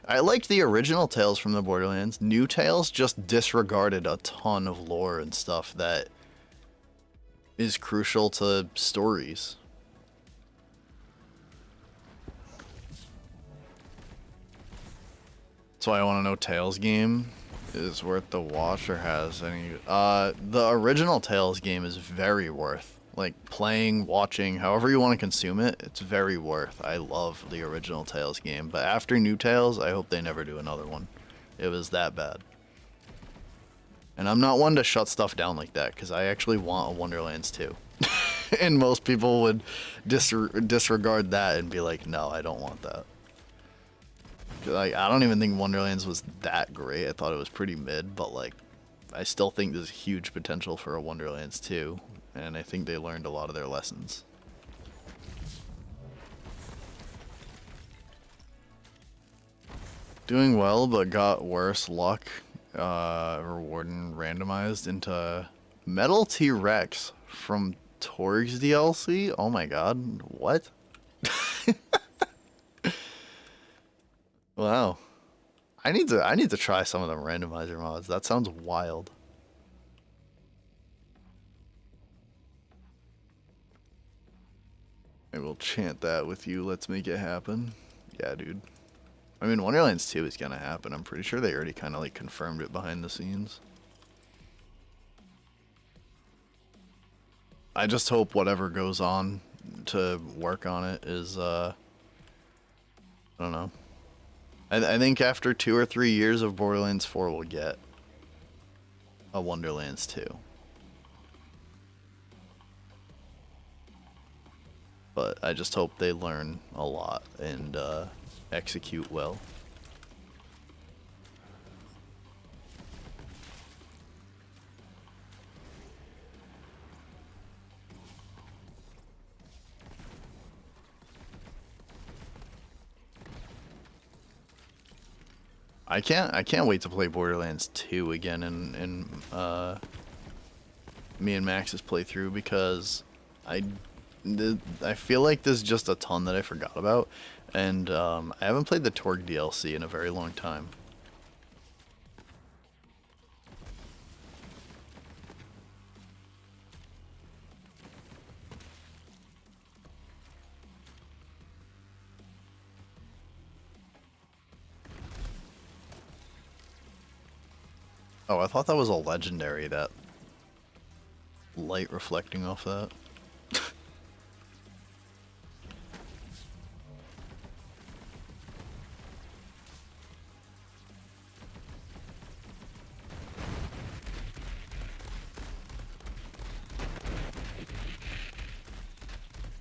Speaker 1: I liked the original Tales from the Borderlands. New Tales just disregarded a ton of lore and stuff that is crucial to stories. That's why I want to know Tales game is worth the watch or has any. The original Tales game is very worth. Like, playing, watching, however you want to consume it, it's very worth. I love the original Tales game, but after New Tales, I hope they never do another one. It was that bad. And I'm not one to shut stuff down like that, because I actually want a Wonderlands 2. And most people would disregard that and be like, no, I don't want that. Like, I don't even think Wonderlands was that great. I thought it was pretty mid, but like, I still think there's huge potential for a Wonderlands 2. And I think they learned a lot of their lessons. Doing well, but got worse luck. Rewarding randomized into Metal T-Rex from Torg's DLC. Oh my god, what? Wow. I need to try some of them randomizer mods. That sounds wild. I will chant that with you. Let's make it happen. Yeah, dude. I mean, Wonderlands 2 is gonna happen. I'm pretty sure they already kind of like confirmed it behind the scenes. I just hope whatever goes on to work on it is, I don't know. I think after 2 or 3 years of Borderlands 4, we'll get a Wonderlands 2. But I just hope they learn a lot and execute well. I can't wait to play Borderlands 2 again in me and Max's playthrough, because I feel like there's just a ton that I forgot about, and I haven't played the Torg DLC in a very long time. Oh, I thought that was a legendary, that light reflecting off that.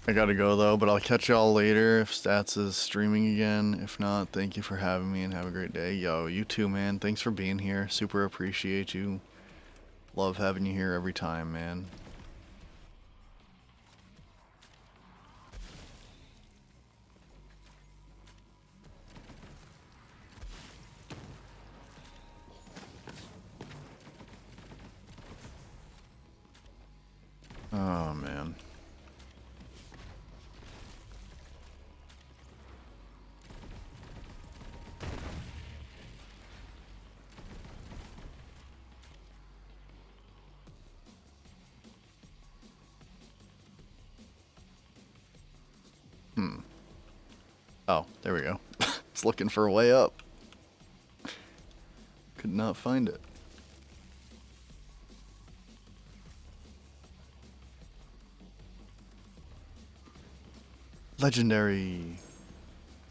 Speaker 1: I gotta go though, but I'll catch y'all later if Stats is streaming again. If not, thank you for having me and have a great day. Yo, you too, man. Thanks for being here. Super appreciate you. Love having you here every time, man. Oh, man. Oh, there we go. It's looking for a way up. Could not find it. Legendary.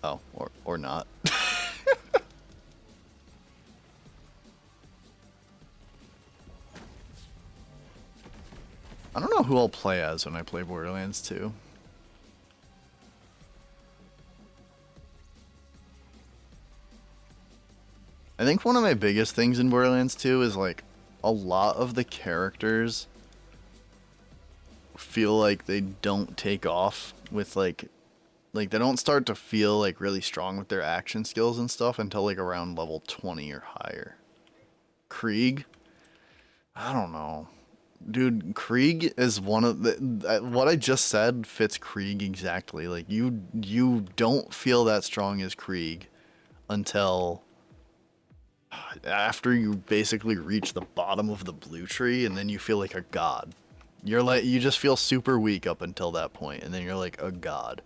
Speaker 1: Oh, or not. I don't know who I'll play as when I play Borderlands 2. I think one of my biggest things in Borderlands 2 is like a lot of the characters feel like they don't take off with like they don't start to feel like really strong with their action skills and stuff until like around level 20 or higher. Krieg? I don't know. Dude, Krieg is one of the what I just said fits Krieg exactly. Like you don't feel that strong as Krieg until after you basically reach the bottom of the blue tree, and then you feel like a god. You're like, you just feel super weak up until that point, and then you're like a god.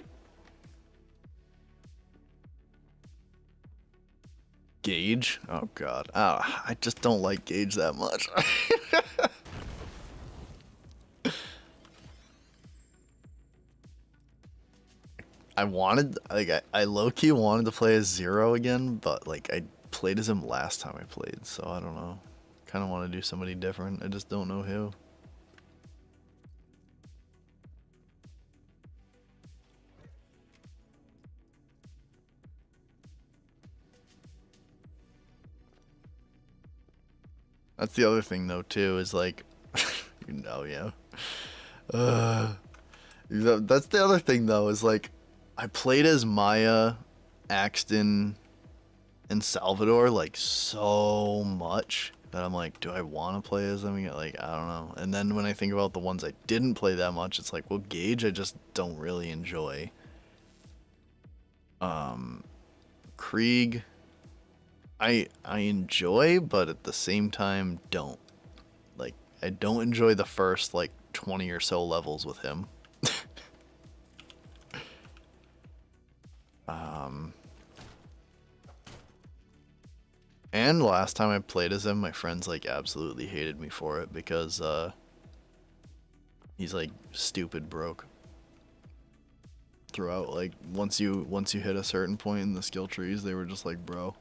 Speaker 1: Gage? Oh god. I just don't like Gage that much. I wanted, like, I low-key wanted to play as Zero again, but, like, I played as him last time I played, so I don't know. Kind of want to do somebody different. I just don't know who. That's the other thing, though, too, is, like, you know, yeah. That's the other thing, though, is, like, I played as Maya, Axton, and Salvador, like, so much that I'm like, do I want to play as them again? Like, I don't know. And then when I think about the ones I didn't play that much, it's like, well, Gage I just don't really enjoy. Krieg I enjoy, but at the same time don't. Like, I don't enjoy the first, like, 20 or so levels with him. And last time I played as him, my friends, like, absolutely hated me for it because, he's, like, stupid broke. Throughout, like, once you hit a certain point in the skill trees, they were just like, bro.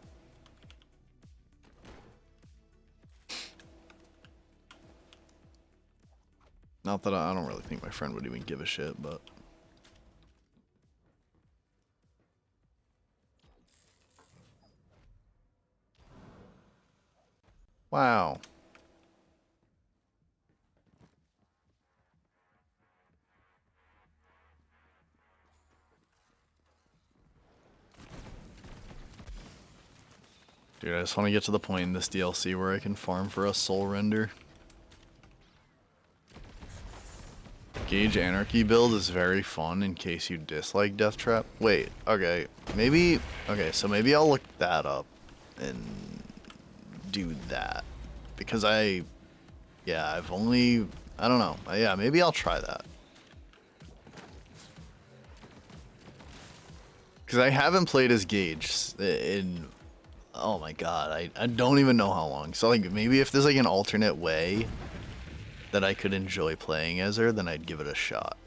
Speaker 1: Not that I don't really think my friend would even give a shit, but... Wow. Dude, I just want to get to the point in this DLC where I can farm for a soul render. Gage Anarchy build is very fun in case you dislike Death Trap. Wait, okay, maybe... Okay, so maybe I'll look that up and do that. Because yeah, I've only... I don't know. Yeah, maybe I'll try that. Because I haven't played as Gage in... Oh my god, I don't even know how long. So, like, maybe if there's, like, an alternate way that I could enjoy playing as her, then I'd give it a shot.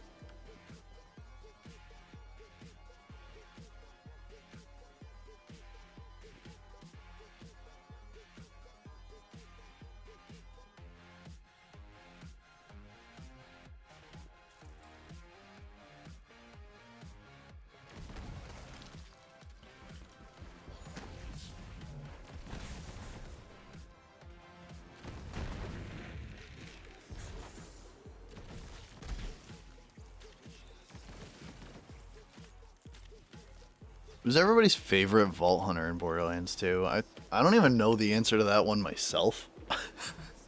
Speaker 1: Who's everybody's favorite Vault Hunter in Borderlands 2? I don't even know the answer to that one myself.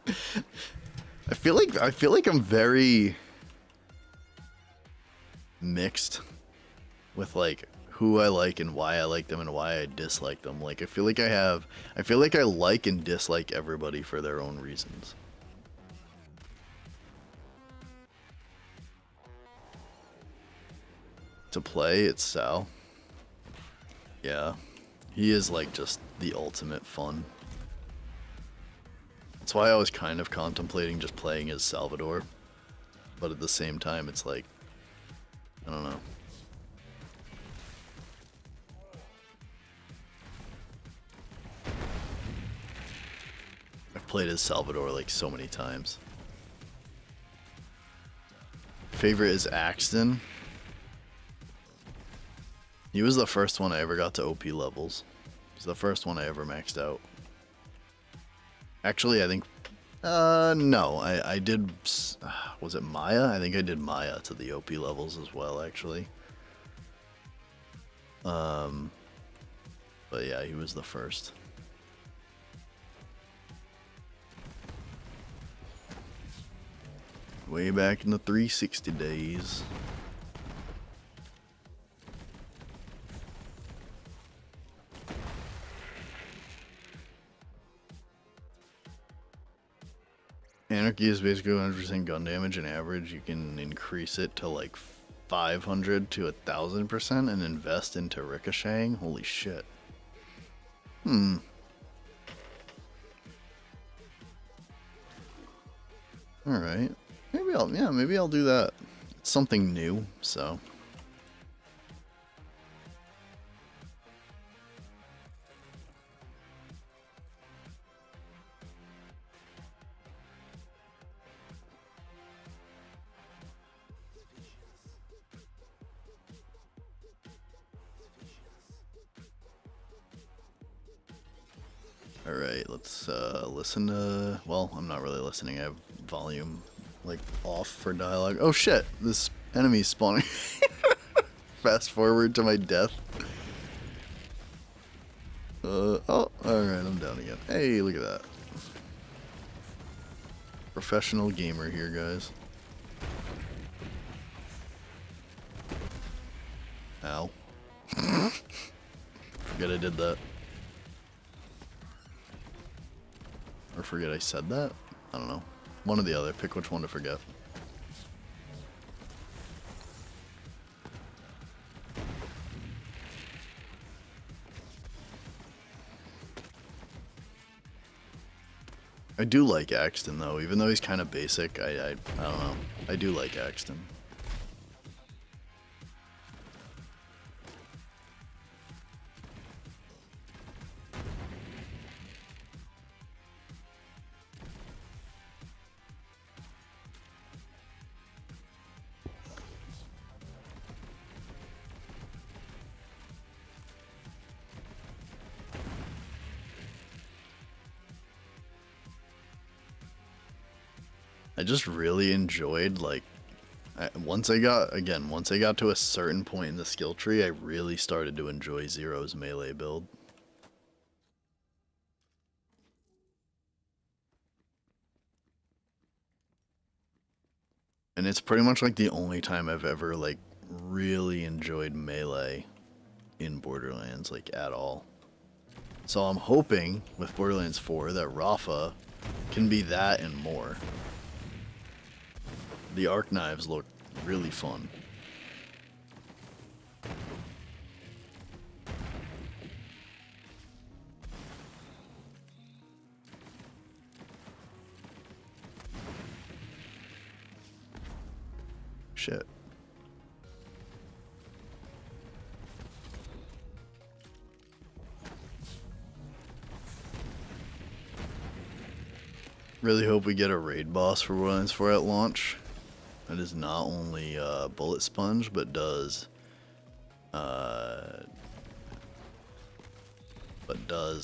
Speaker 1: I feel like I'm very mixed with, like, who I like and why I like them and why I dislike them. Like, I feel like I like and dislike everybody for their own reasons. To play, it's Sal. Yeah, he is, like, just the ultimate fun. That's why I was kind of contemplating just playing as Salvador. But at the same time, it's like, I don't know. I've played as Salvador, like, so many times. Favorite is Axton. He was the first one I ever got to OP levels. He's the first one I ever maxed out. Actually, I think... no. I did... Was it Maya? I think I did Maya to the OP levels as well, actually. But yeah, he was the first. Way back in the 360 days. Anarchy is basically 100% gun damage, and average you can increase it to like 500 to 1,000% and invest into ricocheting. Holy shit. Alright. Maybe I'll do that. It's something new, so. Alright, let's listen to... Well, I'm not really listening. I have volume, like, off for dialogue. Oh shit! This enemy's spawning. Fast forward to my death. Oh, alright, I'm down again. Hey, look at that. Professional gamer here, guys. Ow. Forget I did that. Or forget I said that? I don't know. One or the other. Pick which one to forget. I do like Axton though, even though he's kind of basic. I don't know. I do like Axton. I just really enjoyed, like, once I got to a certain point in the skill tree, I really started to enjoy Zero's melee build. And it's pretty much like the only time I've ever, like, really enjoyed melee in Borderlands, like, at all. So I'm hoping with Borderlands 4 that Rafa can be that and more. The arc knives look really fun. Shit. Really hope we get a raid boss for Borderlands 4 at launch. That is not only bullet sponge, but does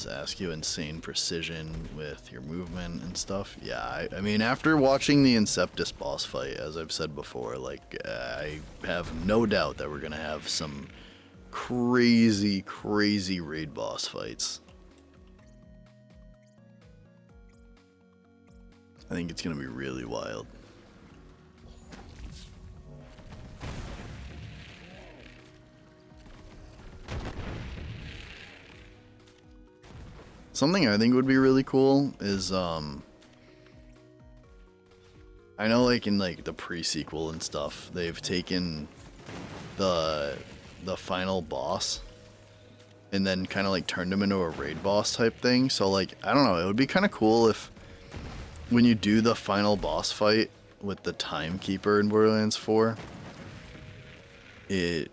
Speaker 1: ask you insane precision with your movement and stuff. Yeah, I mean, after watching the Inceptus boss fight, as I've said before, like, I have no doubt that we're gonna have some crazy raid boss fights. I think it's gonna be really wild. Something I think would be really cool is, I know, like, in, like, the pre-sequel and stuff, they've taken the final boss and then kind of, like, turned him into a raid boss type thing. So, like, I don't know, it would be kind of cool if when you do the final boss fight with the Timekeeper in Borderlands 4, it's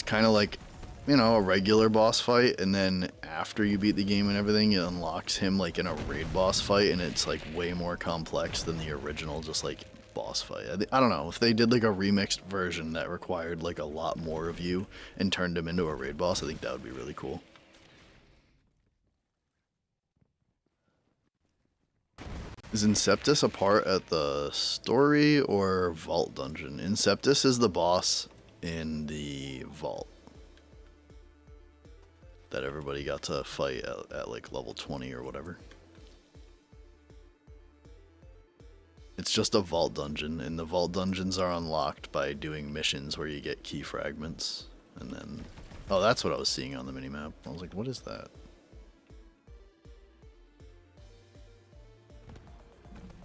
Speaker 1: kind of like, you know, a regular boss fight, and then after you beat the game and everything, it unlocks him, like, in a raid boss fight, and it's, like, way more complex than the original, just, like, boss fight. I don't know, if they did, like, a remixed version that required, like, a lot more of you and turned him into a raid boss, I think that would be really cool. Is Inceptus a part at the story or vault dungeon? Inceptus is the boss in the vault that everybody got to fight at like level 20 or whatever. It's just a vault dungeon, and the vault dungeons are unlocked by doing missions where you get key fragments. And then... Oh, that's what I was seeing on the minimap. I was like, what is that?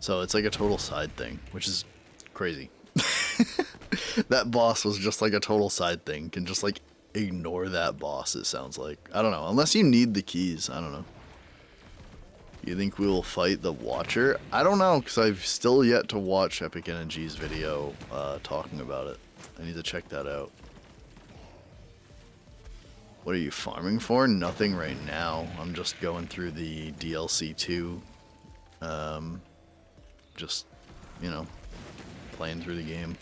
Speaker 1: So it's like a total side thing, which is crazy. That boss was just like a total side thing. Can just like ignore that boss, it sounds like. I don't know. Unless you need the keys. I don't know. You think we will fight the Watcher? I don't know, because I've still yet to watch Epic Energy's video talking about it. I need to check that out. What are you farming for? Nothing right now. I'm just going through the DLC 2. Just, you know, playing through the game.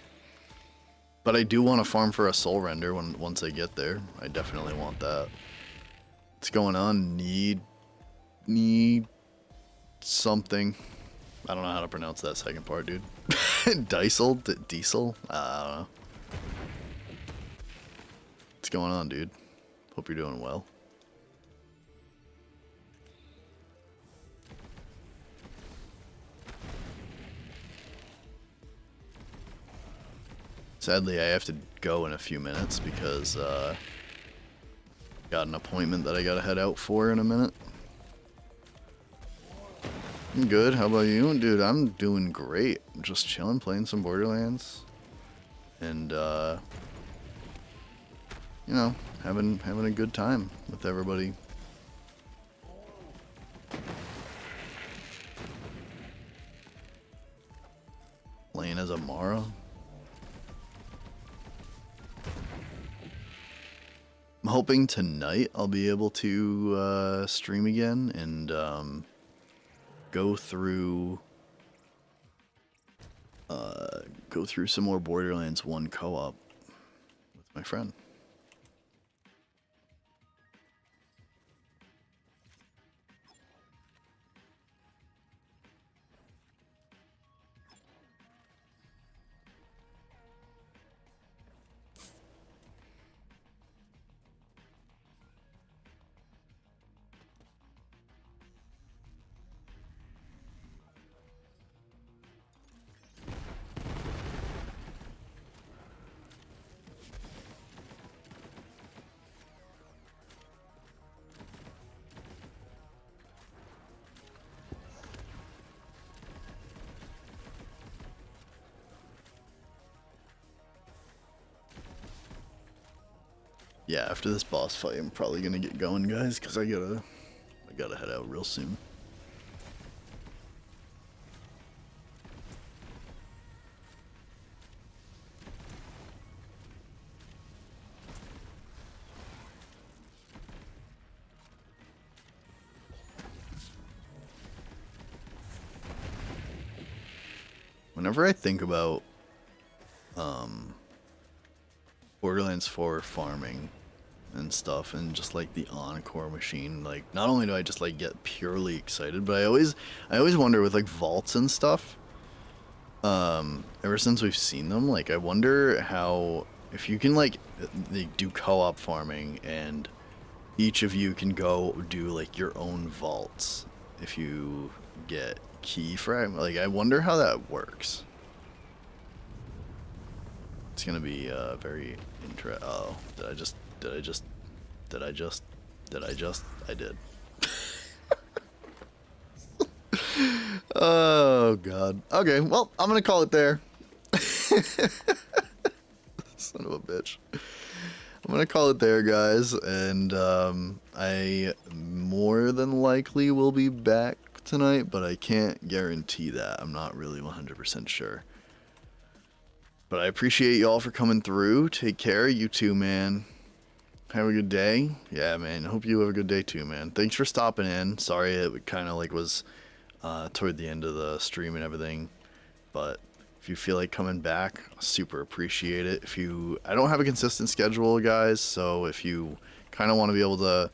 Speaker 1: But I do want to farm for a soul render once I get there. I definitely want that. What's going on? Need something. I don't know how to pronounce that second part, dude. Diesel? Diesel? I don't know. What's going on, dude? Hope you're doing well. Sadly, I have to go in a few minutes because got an appointment that I gotta head out for in a minute. I'm good. How about you? Dude, I'm doing great. I'm just chilling, playing some Borderlands. And, you know, having a good time with everybody. Playing as Amara. I'm hoping tonight I'll be able to stream again and go through some more Borderlands 1 co-op with my friend. Yeah, after this boss fight, I'm probably gonna get going, guys, because I gotta head out real soon. Whenever I think about Borderlands 4 farming and stuff, and just like the Encore machine, like not only do I just like get purely excited, but I always wonder with like vaults and stuff. Ever since we've seen them, like I wonder how if you can like they do co-op farming and each of you can go do like your own vaults if you get key frag. Like I wonder how that works. It's gonna be very interesting. Oh, I did. Oh god. Okay, well, I'm gonna call it there. Son of a bitch. I'm gonna call it there, guys, and I more than likely will be back tonight, but I can't guarantee that. I'm not really 100% sure. But I appreciate y'all for coming through. Take care, you too, man. Have a good day. Yeah, man. Hope you have a good day too, man. Thanks for stopping in. Sorry it kind of like was toward the end of the stream and everything, but if you feel like coming back, super appreciate it. I don't have a consistent schedule, guys, so if you kind of want to be able to,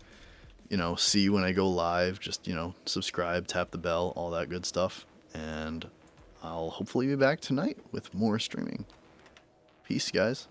Speaker 1: you know, see when I go live, just, you know, subscribe, tap the bell, all that good stuff, and I'll hopefully be back tonight with more streaming. Peace, guys.